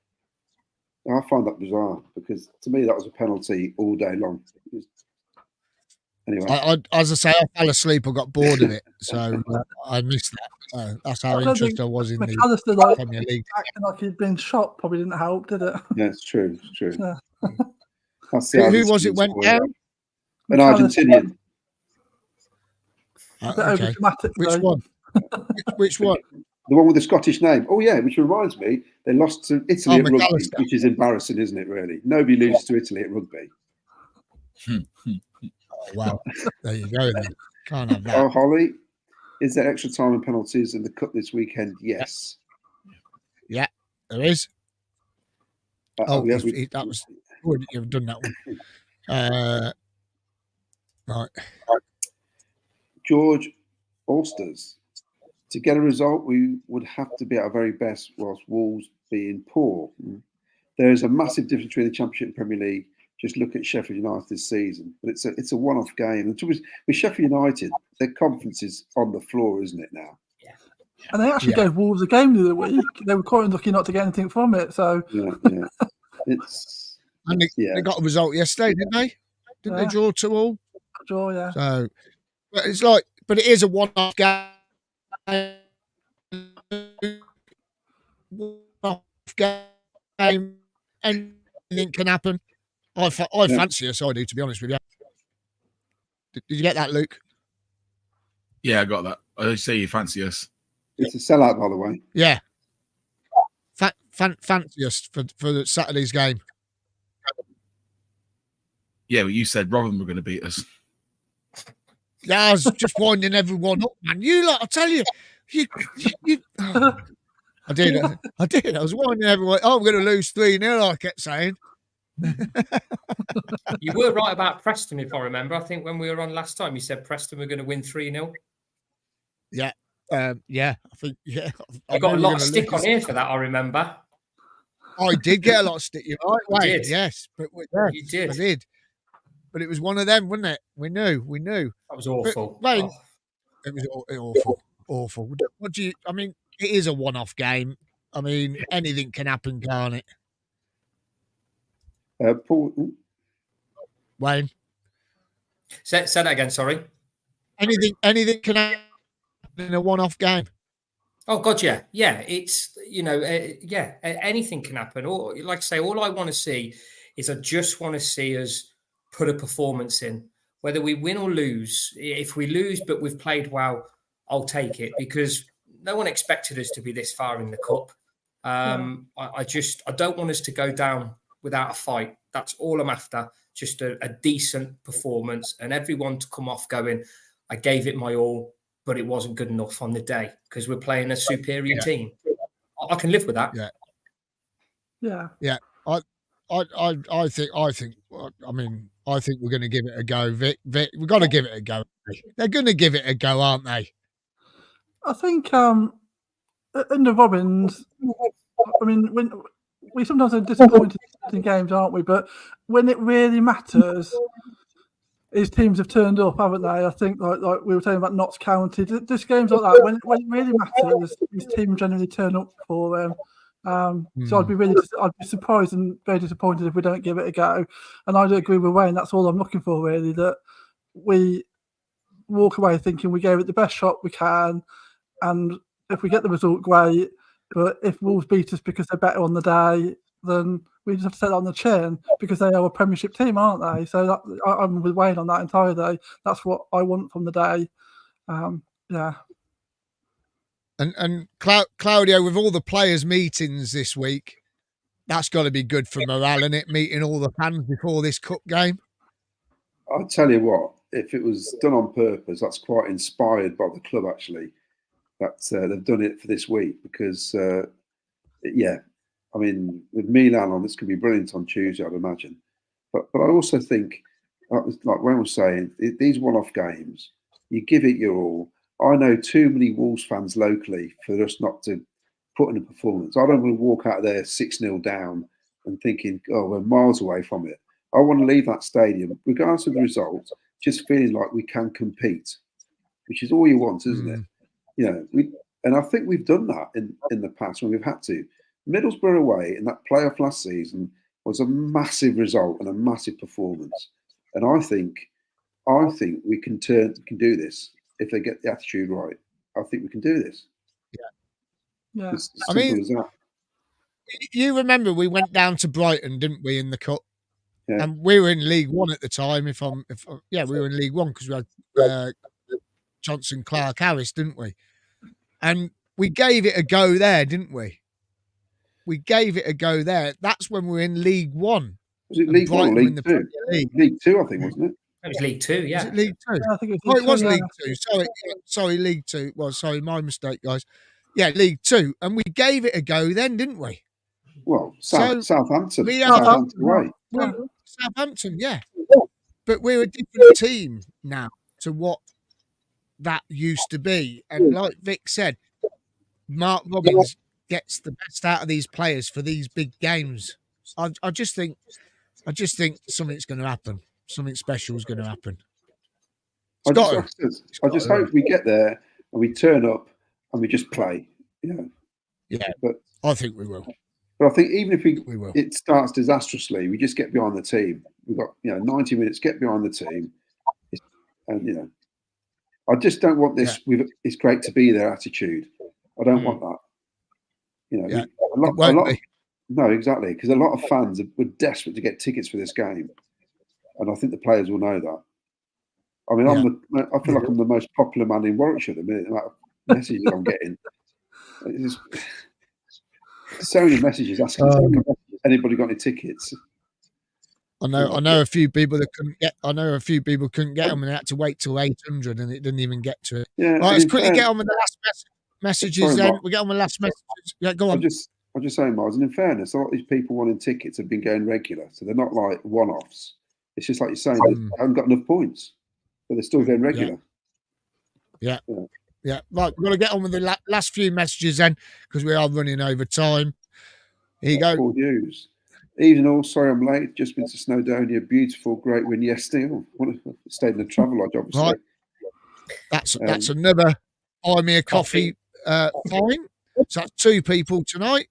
And I find that bizarre because to me that was a penalty all day long. Anyway, as I say, I fell asleep. I got bored of it, so I missed that. That's how interested I was in the Premier League. Acting like he'd been shot probably didn't help, did it? Yeah, it's true. It's true. Yeah. Who was it went down? An Argentinian. Okay. Which one? Which one? The one with the Scottish name. Oh, yeah, which reminds me, they lost to Italy at rugby, which is embarrassing, isn't it, really? Nobody loses to Italy at rugby. Wow. There you go, then. Can't have that. Oh, Holly, is there extra time and penalties in the cup this weekend? Yes. Yeah, there is. Yeah, that was good. You've done that one. Right. George Ulsters. To get a result, we would have to be at our very best whilst Wolves being poor. There is a massive difference between the Championship and Premier League. Just look at Sheffield United this season. But it's a one-off game. And with Sheffield United, their confidence is on the floor, isn't it, now? Yeah. And they actually gave Wolves a game the other week. They were quite unlucky not to get anything from it. So yeah. They got a result yesterday, didn't they? Didn't they draw 2-2? Draw, yeah. So, but it is a one-off game. Anything can happen. I fancy us. I do, to be honest with you. Did you get that, Luke? Yeah, I got that. I say you fancy us. It's a sellout, by the way. Yeah. Fancy us for Saturday's game. Yeah, but you said Rotherham were going to beat us. Yeah, I was just winding everyone up, man. You lot, I tell you, I did. I was winding everyone. Oh, I'm going to lose 3-0. I kept saying. You were right about Preston, if I remember. I think when we were on last time, you said Preston were going to win 3-0. Yeah. I think. Yeah. I got a lot of stick on here for that. I remember. I did get a lot of stick. You're right. Wait, yes, but you did. I did. But it was one of them, wasn't it? We knew. That was awful. But, it was awful. What do you? I mean, it is a one-off game. I mean, anything can happen, can't it? Paul, Wayne, say that again. Sorry. Anything can happen in a one-off game. Oh God, yeah. It's anything can happen. Or like I say, all I want to see is I just want to see us put a performance in, whether we win or lose. If we lose, but we've played well, I'll take it because no one expected us to be this far in the cup. I don't want us to go down without a fight. That's all I'm after. Just a decent performance and everyone to come off going, I gave it my all, but it wasn't good enough on the day because we're playing a superior team. I can live with that. Yeah. I think. I mean, I think we're going to give it a go, Vic. We've got to give it a go. They're going to give it a go, aren't they? I think in the Robins, I mean, when we sometimes are disappointed in games, aren't we? But when it really matters, his teams have turned up, haven't they? I think, like we were saying about Notts County, just games like that, when it really matters, his team generally turn up for them. So I'd be surprised and very disappointed if we don't give it a go. And I do agree with Wayne. That's all I'm looking for, really. That we walk away thinking we gave it the best shot we can, and if we get the result, great. But if Wolves beat us because they're better on the day, then we just have to set that on the chin because they are a Premiership team, aren't they? So I'm with Wayne on that entirely. That's what I want from the day. Yeah. And Claudio, with all the players' meetings this week, that's got to be good for morale, isn't it? Meeting all the fans before this cup game. I'll tell you what, if it was done on purpose, that's quite inspired by the club, actually, that they've done it for this week because, I mean, with Milan on, this could be brilliant on Tuesday, I'd imagine. But I also think, like Wayne was saying, these one-off games, you give it your all. I know too many Wolves fans locally for us not to put in a performance. I don't want to walk out of there 6-0 down and thinking, oh, we're miles away from it. I want to leave that stadium, regardless of the result, just feeling like we can compete, which is all you want, isn't it? You know, and I think we've done that in the past when we've had to. Middlesbrough away in that playoff last season was a massive result and a massive performance. And I think we can do this if they get the attitude right. I think we can do this. Yeah. It's as simple as that. You remember we went down to Brighton, didn't we, in the cup? Yeah. And we were in League One at the time. We were in League One because we had Johnson, Clark, Harris, didn't we? And we gave it a go there, didn't we? We gave it a go there. That's when we were in League One. Was it League One or League Two? League Two, I think, wasn't it? It was League Two, yeah. Was it League Two? Yeah, I think it was League Two. Sorry, League Two. Well, sorry, my mistake, guys. Yeah, League Two. And we gave it a go then, didn't we? Well, Southampton. Southampton away. Southampton, yeah. But we're a different team now to what that used to be. And like Vic said, Mark Robins gets the best out of these players for these big games. I just think something's going to happen. Something special is going to happen. I just hope we get there and we turn up and we just play. Yeah, but I think we will. But I think even if we will. It starts disastrously, we just get behind the team. We've got 90 minutes, get behind the team, and I just don't want this. Yeah. It's great to be there attitude. I don't want that. No, exactly, because a lot of fans were desperate to get tickets for this game, and I think the players will know that. I mean, I feel like I'm the most popular man in Warwickshire at the minute. The amount of messages I'm getting. So many messages asking if anybody got any tickets. I know a few people that couldn't get. I know a few people couldn't get them and they had to wait till 800, and it didn't even get to it. Yeah, right, let's quickly get on with the last messages. Then we get on with the last messages. Yeah, go on. I'm just saying, Myles. And in fairness, a lot of these people wanting tickets have been going regular, so they're not like one-offs. It's just like you're saying, they haven't got enough points, but they're still going regular. Yeah. Right, we're going to get on with the last few messages then, because we are running over time. Here you go. Cool news. Even all, sorry I'm late. Just been to Snowdonia. Beautiful, great win yesterday. Stayed in the travel lodge, obviously. Right. That's another buy me a coffee fine. So that's 2 people tonight.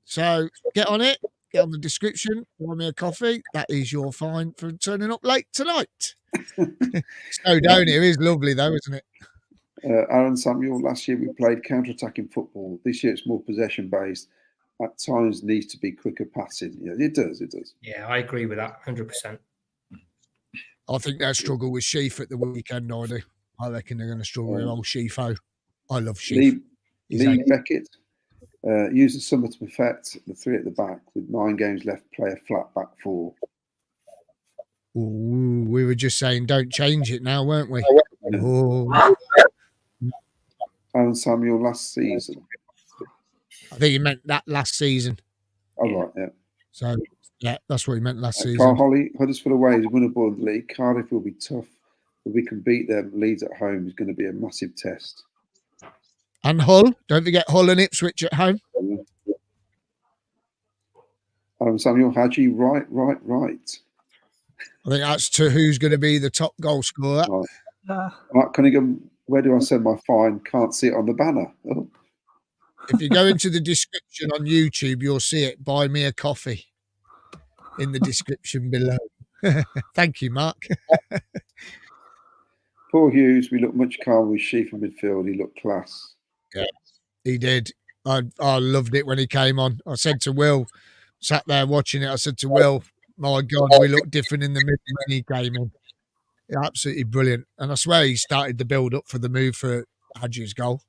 So get on it. Get on the description. Buy me a coffee. That is your fine for turning up late tonight. Snowdonia is lovely though, isn't it? Aaron Samuel, last year we played counter-attacking football. This year it's more possession-based. At times needs to be quicker passing. Yeah, it does. Yeah, I agree with that 100%. I think they'll struggle with Sheaf at the weekend, I do. I reckon they're going to struggle with old Sheafo. I love Sheaf. Lee Beckett, use the summer to perfect the 3 at the back with 9 games left, play a flat back 4. Ooh, we were just saying don't change it now, weren't we? Oh. Aaron Samuel last season. I think you meant that last season. Oh, right, yeah. So, Yeah, that's what he meant last season. Carl Holly, Huddersfield away is winnable in the league. Cardiff will be tough. If we can beat them, Leeds at home is going to be a massive test. And Hull, don't forget Hull and Ipswich at home. Samuel Hadji, right. I think that's to who's going to be the top goal scorer. Right. Mark Cunningham, where do I send my fine? Can't see it on the banner. Oh. If you go into the description on YouTube, you'll see it. Buy me a coffee in the description below. Thank you, Mark. Paul Hughes, we look much calmer with Sheaf in midfield. He looked class. Yeah, he did. I loved it when he came on. I said to Will, sat there watching it, I said to Will, my God, we look different in the middle when he came in. Absolutely brilliant. And I swear he started the build-up for the move for Hadji's goal.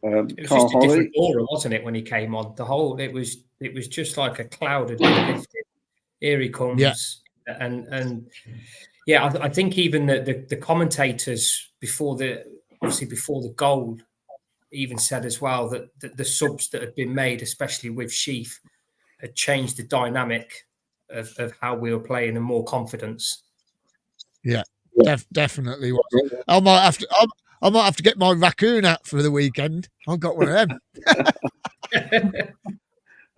It was just a different aura, wasn't it, when he came on? It was just like a cloud had been lifted. Here he comes. Yeah. And yeah, I think even the commentators before the goal even said as well that the subs that had been made, especially with Sheaf, had changed the dynamic of how we were playing and more confidence. Yeah, definitely. I might have to get my raccoon out for the weekend. I've got one of them.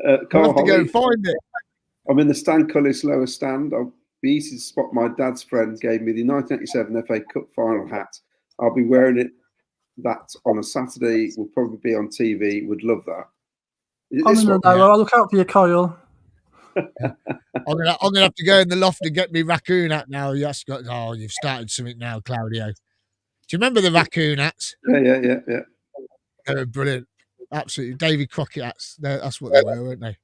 I'll have to go and find it. I'm in the Stan Cullis lower stand. I'll be easy to spot. My dad's friend gave me the 1987 FA Cup final hat. I'll be wearing it. That on a Saturday will probably be on TV. Would love that. I'll look out for you, Kyle. I'm gonna have to go in the loft and get me raccoon hat now. You've started something now, Claudio. Do you remember the raccoon hats? Yeah. They were brilliant. Absolutely. Davy Crockett hats. That's what they were, weren't they?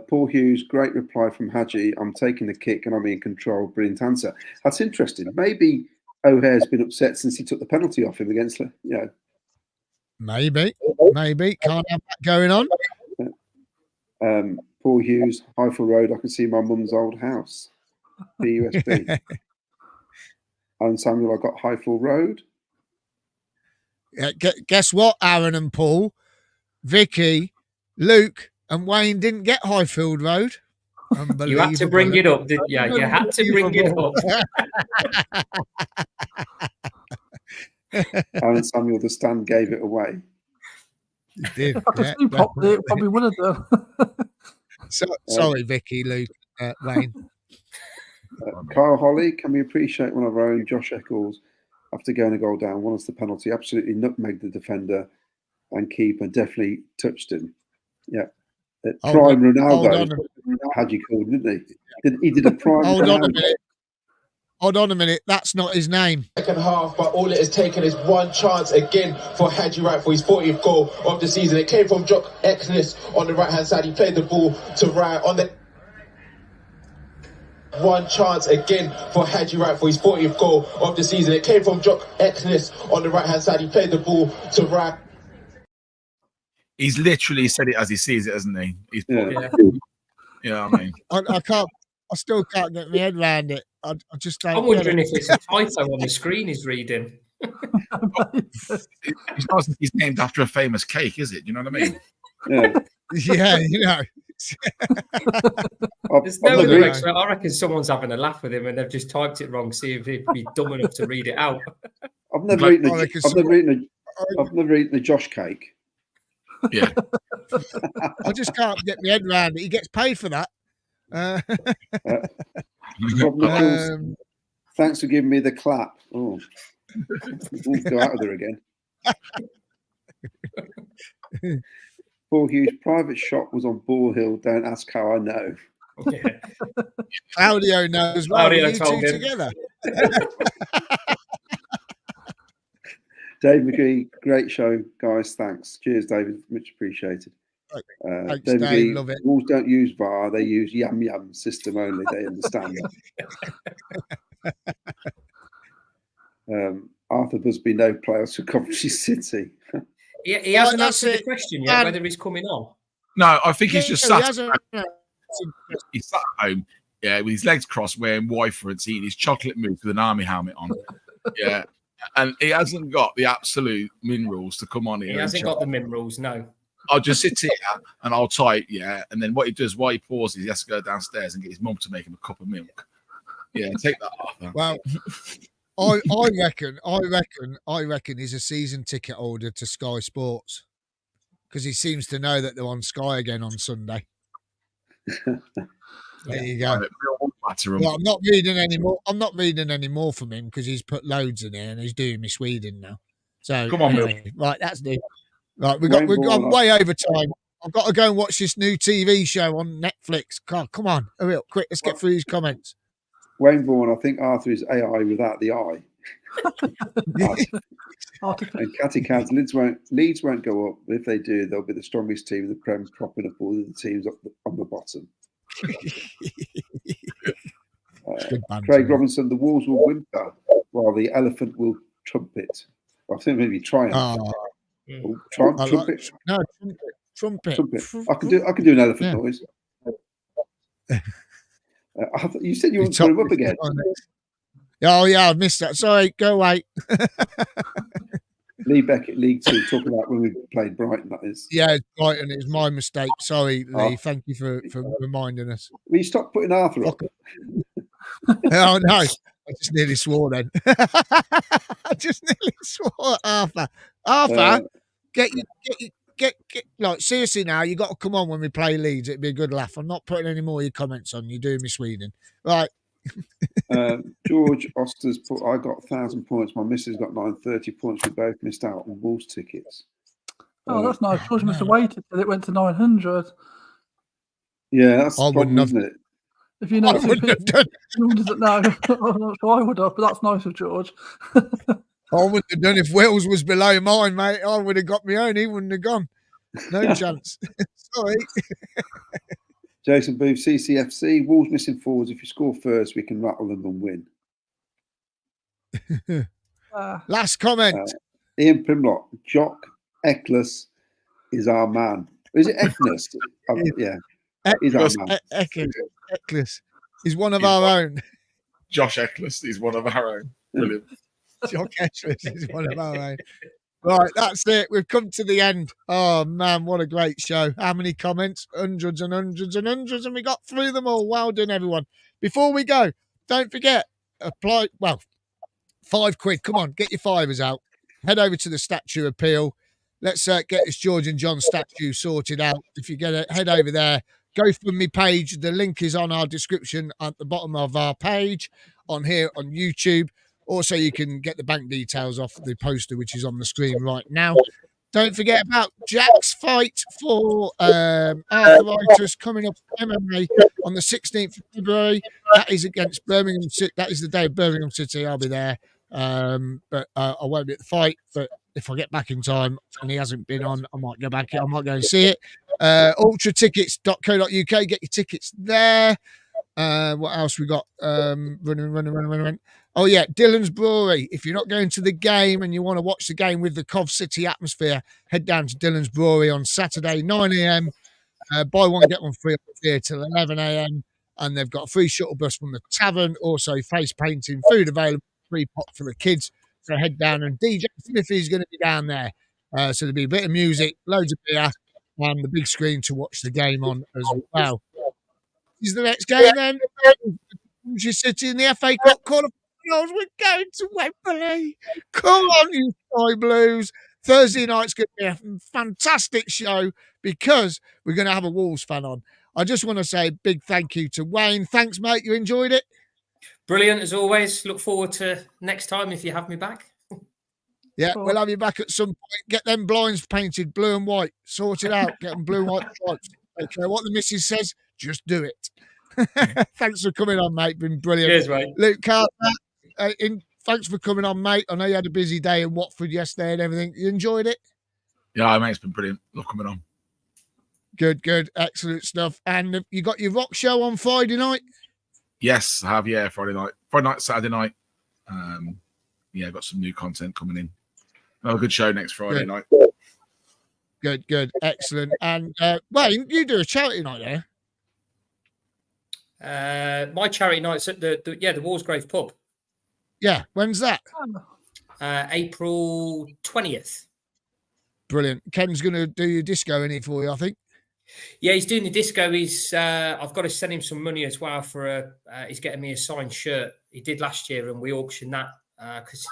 Paul Hughes, great reply from Hadji. I'm taking the kick and I'm in control. Brilliant answer. That's interesting. Maybe O'Hare's been upset since he took the penalty off him against, Maybe. Can't have that going on. Paul Hughes, Highfield Road. I can see my mum's old house. BUSB. And Samuel, I got Highfield Road. Yeah, guess what, Aaron and Paul? Vicky, Luke, and Wayne didn't get Highfield Road. You had to bring it up, didn't you? You had to bring it up. Aaron Samuel, the stand gave it away. You did. If I could see properly, it probably would have done. Sorry, Vicky, Luke, Wayne. Kyle Holly, can we appreciate one of our own? Josh Eccles, after going a goal down, won us the penalty, absolutely nutmegged the defender and keeper, definitely touched him. Yeah. Prime Ronaldo, Hadji called, didn't he? He did a prime Ronaldo. Hold on a minute. That's not his name. Second half, but all it has taken is one chance again for Hadji Wright for his 40th goal of the season. It came from Jock Exness on the right-hand side. He played the ball to Wright on the... One chance again for Hadji Wright for his 40th goal of the season. It came from Jock Exness on the right-hand side. He played the ball to Wright. He's literally said it as he sees it, hasn't he? Yeah, I mean. I still can't get my head around it. I just don't. I'm wondering if it's a typo on the screen he's reading. It's not like he's named after a famous cake, is it? You know what I mean? Yeah, you know. There's no other explanation. I reckon someone's having a laugh with him and they've just typed it wrong, see if he'd be dumb enough to read it out. I've never eaten a Josh cake. Yeah. I just can't get my head around it. He gets paid for that. Thanks for giving me the clap. Oh, we'll go out with her again. Paul Hughes, private shop was on Ball Hill. Don't ask how I know. Yeah. Claudio knows. Claudio told him. Together. Dave McGee, great show, guys. Thanks. Cheers, David. Much appreciated. Thanks, Dave McGee, love it. Wolves don't use VAR. They use yum system only. They understand that. Arthur Busby, no playoffs for Coventry City. He hasn't answered the question yet, whether he's coming on. No, I think he's just sat. He's sat at home, with his legs crossed, wearing Wyfords, eating his chocolate mousse with an army helmet on. Yeah. And he hasn't got the absolute min rules to come on here. He hasn't got the min rules, no. I'll just sit here and I'll type, yeah. And then what he does while he pauses, he has to go downstairs and get his mum to make him a cup of milk. Yeah, take that, Arthur. Well, I reckon he's a season ticket holder to Sky Sports because he seems to know that they're on Sky again on Sunday. There you go. Well, I'm not reading anymore. I'm not reading any more from him because he's put loads in there and he's doing me Sweden now. So come on, anyway, right, that's new. Right, we've gone way over time. I've got to go and watch this new TV show on Netflix. God, come on, hurry up, quick. Let's get through these comments. Wayne Vaughan, I think Arthur is AI without the eye. And Catty Cats, Leeds won't go up, but if they do, they'll be the strongest team in the Prem, propping up all of the teams on the bottom. Craig Robinson, the Wolves will whimper while the elephant will trumpet. I think maybe triumph. Trumpet. No, trumpet. I can do an elephant noise. You said you wouldn't put him up again. Oh yeah, I missed that. Sorry, go away. Lee Beckett, League 2, talking about when we played Brighton, that is. Yeah, Brighton. It was my mistake. Sorry, Lee. Thank you for reminding us. Will you stop putting Arthur up? Oh, no. I just nearly swore then. I just nearly swore at Arthur. Arthur, get like, seriously now, you got to come on when we play Leeds. It'd be a good laugh. I'm not putting any more of your comments on. You're doing me Sweden. Right. George Oster's put, I got 1,000 points. My missus got 930 points. We both missed out on Wolves tickets. Oh, that's nice. George must have waited till it went to 900. Yeah, that's the problem, isn't it? If you know, George doesn't know. I'm not sure I would have, but that's nice of George. I wouldn't have done if Wills was below mine, mate. I would have got my own. He wouldn't have gone. No chance. Sorry. Jason Booth, CCFC, Wolves missing forwards. If you score first, we can rattle them and win. Last comment. Ian Primlock, Jock Eccles is our man. Is it Eccles? Yeah. He's our man. Eccles. He's one of our own. Josh Eccles is one of our own. Brilliant. Josh Eccles is one of our own. Right, that's it. We've come to the end. Oh, man, what a great show. How many comments? Hundreds and hundreds and hundreds, and we got through them all. Well done, everyone. Before we go, don't forget, apply, well, £5. Come on, get your fivers out. Head over to the statue appeal. Let's get this George and John statue sorted out. If you get it, head over there. Go from my page. The link is on our description at the bottom of our page on here on YouTube. Also, you can get the bank details off the poster, which is on the screen right now. Don't forget about Jack's fight for arthritis coming up MMA on the 16th of February. That is against Birmingham City. That is the day of Birmingham City. I'll be there. But I won't be at the fight. But if I get back in time and he hasn't been on, I might go back. I might go and see it. Ultratickets.co.uk. Get your tickets there. What else we got? Running. Oh, yeah, Dylan's Brewery. If you're not going to the game and you want to watch the game with the Cov City atmosphere, head down to Dylan's Brewery on Saturday, 9 a.m. Buy one, get one free here till 11 a.m. And they've got a free shuttle bus from the tavern, also face painting, food available, free pot for the kids. So head down, and DJ Smithy's going to be down there. So there'll be a bit of music, loads of beer, and the big screen to watch the game on as well. Is the next game then? Manchester City in the FA Cup quarter. We're going to Wembley. Come on, you Sky Blues. Thursday night's going to be a fantastic show because we're going to have a Wolves fan on. I just want to say a big thank you to Wayne. Thanks, mate. You enjoyed it? Brilliant, as always. Look forward to next time if you have me back. Yeah, we'll have you back at some point. Get them blinds painted blue and white. Sort it out. Get them blue and white stripes. Okay, what the missus says, just do it. Thanks for coming on, mate. Been brilliant. Cheers, mate. Luke Carter, thanks for coming on, mate. I know you had a busy day in Watford yesterday and everything. You enjoyed it? Yeah, mate, it's been brilliant. Love coming on. Good. Excellent stuff. And you got your rock show on Friday night? Yes, I have. Yeah, Friday night, Saturday night. Yeah, got some new content coming in. Another good show next Friday night. Good. Excellent. And Wayne, you do a charity night there? My charity night's at the Walsgrave pub. Yeah, when's that? April 20th. Brilliant. Ken's going to do your disco in it for you, I think. Yeah, he's doing the disco. I've got to send him some money as well for he's getting me a signed shirt. He did last year, and we auctioned that because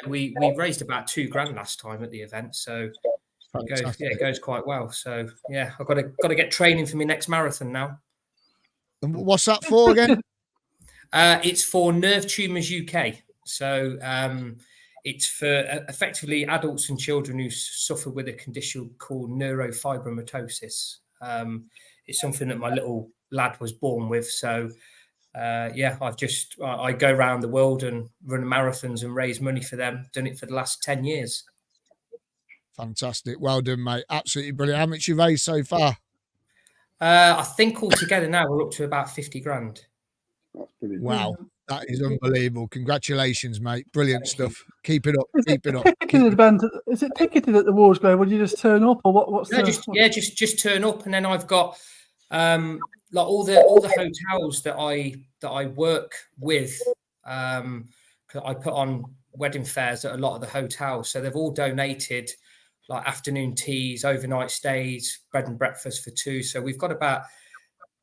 we raised about $2,000 last time at the event. So it goes quite well. So yeah, I've got to get training for my next marathon now. And what's that for again? It's for Nerve Tumours UK. So it's for effectively adults and children who suffer with a condition called neurofibromatosis. It's something that my little lad was born with. So, I go around the world and run marathons and raise money for them. Done it for the last 10 years. Fantastic. Well done, mate. Absolutely brilliant. How much you raised so far? I think altogether now we're up to about 50 grand. That's brilliant. Wow. That is unbelievable. Congratulations, mate. Brilliant stuff. Keep it up. Keep it up. Is it ticketed at the Wars Grove? Would you just turn up, or what's just turn up, and then I've got like all the hotels that I work with. 'Cause I put on wedding fairs at a lot of the hotels, so they've all donated like afternoon teas, overnight stays, bread and breakfast for two. So we've got about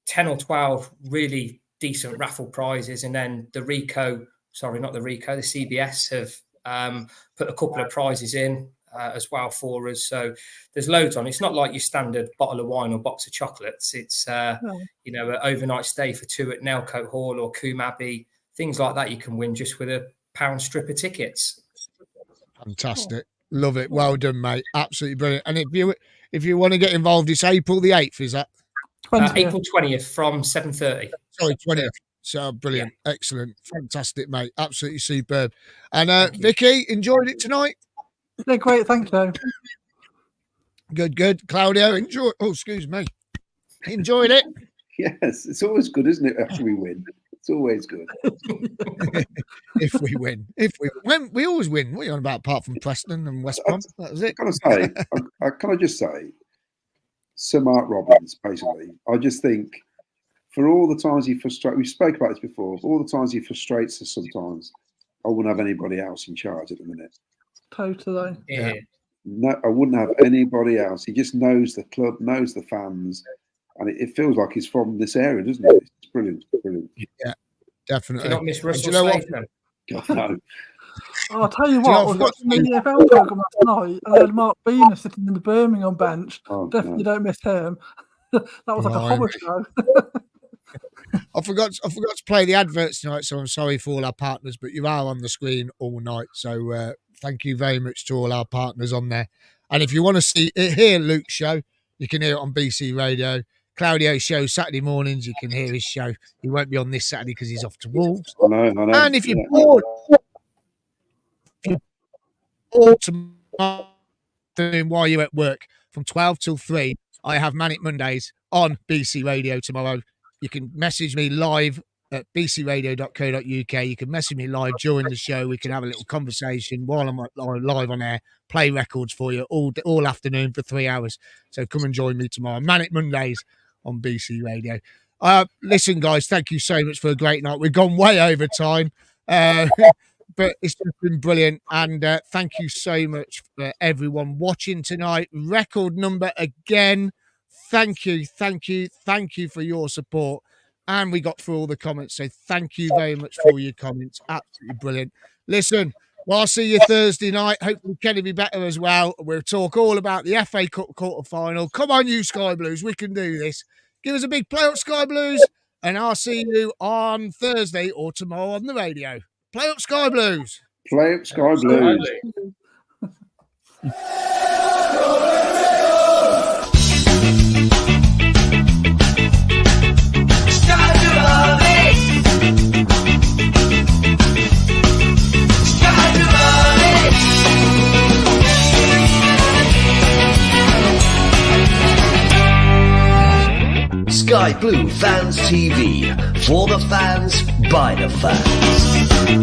10 or 12 really decent raffle prizes, and then the CBS have put a couple of prizes in as well for us. So there's loads on. It's not like your standard bottle of wine or box of chocolates. It's an overnight stay for two at Nelcote Hall or Coombe Abbey, things like that you can win just with a £1 strip of tickets. Fantastic. Love it. Well done, mate. Absolutely brilliant. And if you want to get involved, it's April the 8th, is that? April 20th from 7:30. Sorry, 20th. So brilliant. Yeah. Excellent. Fantastic, mate. Absolutely superb. And Vicky, enjoyed it tonight? Yeah, great. Thank you. Good. Claudio, excuse me. Enjoyed it? Yes, it's always good, isn't it, after we win? It's always good. If we win. We always win. What are you on about, apart from Preston and West Brom? That was it. Can I just say, Sir Mark Robbins, basically, I just think for all the times he frustrates, we spoke about this before, all the times he frustrates us sometimes, I wouldn't have anybody else in charge at the minute. Totally. Yeah. No, I wouldn't have anybody else. He just knows the club, knows the fans, and it feels like he's from this area, doesn't it? It's brilliant. Yeah, definitely. Do you not miss Russell Slade, No. I'll tell you what, I was watching the EFL programme last night, and I had Mark Beaner sitting in the Birmingham bench. Definitely don't miss him. That was like a horror show. I forgot to play the adverts tonight, so I'm sorry for all our partners, but you are on the screen all night. So thank you very much to all our partners on there. And if you want to hear Luke's show, you can hear it on BC Radio. Claudio's show Saturday mornings, you can hear his show. He won't be on this Saturday because he's off to Wolves. I know. And if you're bored tomorrow while you're at work from 12 till 3, I have Manic Mondays on BC Radio tomorrow. You can message me live at bcradio.co.uk. You can message me live during the show. We can have a little conversation while I'm live on air, play records for you all afternoon for 3 hours. So come and join me tomorrow. Manic Mondays on BC Radio. Listen, guys, thank you so much for a great night. We've gone way over time, but it's just been brilliant. And thank you so much for everyone watching tonight. Record number again. Thank you for your support. And we got through all the comments, so thank you very much for your comments. Absolutely brilliant. Listen, well, I'll see you Thursday night. Hopefully Ken will be better as well. We'll talk all about the FA Cup quarter-final. Come on, you Sky Blues. We can do this. Give us a big play up, Sky Blues. And I'll see you on Thursday or tomorrow on the radio. Play up, Sky Blues. Play up, Sky Blues. Sky Blue Fans TV, for the fans, by the fans.